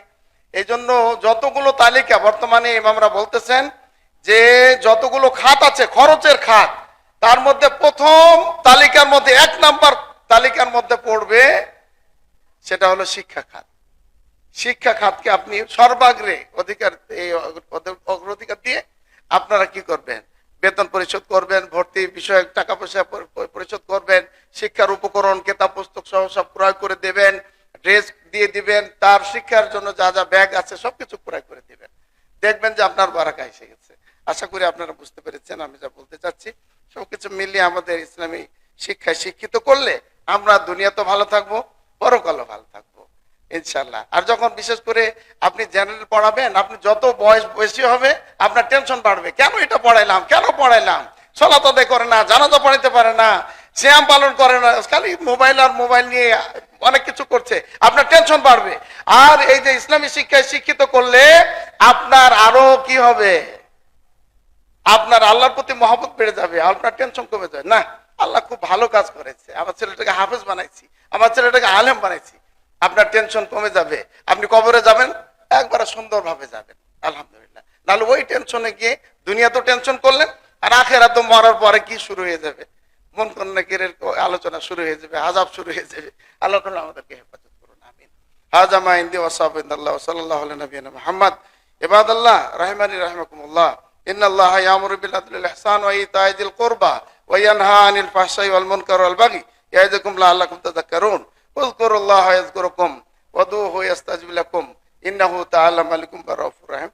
এই জন্য যতগুলো তালিকা বর্তমানে ইমামরা বলতেছেন যে যতগুলো খাত আছে, খরচের খাত, তার মধ্যে প্রথম তালিকার মধ্যে 1 নাম্বার তালিকার মধ্যে পড়বে, সেটা হলো শিক্ষা খাত। শিক্ষা খাতকে আপনি সর্বাগ্রে অগ্রাধিকার দিয়ে আপনারা কি করবেন, বেতন পরিশোধ করবেন, ভর্তি বিষয়ক টাকা পয়সা পরিশোধ করবেন, শিক্ষার উপকরণ কিতাব পুস্তক সহ সব ক্রয় করে দেবেন, ড্রেস দিয়ে দিবেন, তার শিক্ষার জন্য যা যা ব্যাগ আছে সবকিছু ক্রয় করে দিবেন। দেখবেন যে আপনার বারাকা এসে গেছে। আশা করি আপনারা বুঝতে পেরেছেন আমি যা বলতে চাচ্ছি। সবকিছু মিলিয়ে আমাদের ইসলামী শিক্ষায় শিক্ষিত করলে আমরা দুনিয়া তো ভালো থাকবো, পরকালও ভালো থাকবো ইনশাল্লাহ। আর যখন বিশেষ করে আপনি জেনারেল পড়াবেন, আপনি যত বয়স বেশি হবে আপনার টেনশন বাড়বে, কেন এটা পড়াইলাম, কেন পড়াইলাম, সালাত আদায় করে না, জানাজা পড়াইতে পারে না, সিয়াম পালন করে না, খালি মোবাইল আর মোবাইল নিয়ে অনেক কিছু করছে, আপনার টেনশন বাড়বে। আর এই যে ইসলামী শিক্ষায় শিক্ষিত করলে আপনার আরো কি হবে, আপনার আল্লাহর প্রতি মহব্বত বেড়ে যাবে, আপনার টেনশন কমে যাবে। না, আল্লাহ খুব ভালো কাজ করেছে, আমার ছেলেটাকে হাফেজ বানাইছি, আমার ছেলেটাকে আলেম বানাইছি, আপনার টেনশন কমে যাবে। আপনি কবরে যাবেন একবারে সুন্দরভাবে যাবেন আলহামদুলিল্লাহ। নাহলে ওই টেনশনে গিয়ে দুনিয়া তো টেনশন করলেন, আর আখেরাত তো মরার পরে কি শুরু হয়ে যাবে, মন কন্যাকের আলোচনা শুরু হয়ে যাবে, আযাব শুরু হয়ে যাবে। আল্লাহ তাআলা আমাদেরকে হেফাজত করুন, আমিন। হাযা মা ইনদি ওয়া সাবিনাল্লাহ ওয়া সাল্লাল্লাহু আলা নবিয়িনা মুহাম্মদ। ইবাদাল্লাহ রাহিমানি রাহিমাকুমুল্লাহ, ইন্নাল্লাহা ইয়ামুরু বিল আদলি ওয়াল ইহসান ওয়া ইতা'i যিল কুরবা ওয়া ইয়ানহা আনিল ফাহশাই ওয়াল মুনকার ওয়াল বাগি ইয়াইযুকুম লাআল্লাকুম তাযাক্কারুন। উযকুরুল্লাহা ইয়াযকুরুকুম ওয়াদউহু ইস্তাজিব লাকুম ইন্নাহু তাআলা মালিকুম রাউফুর রহিম।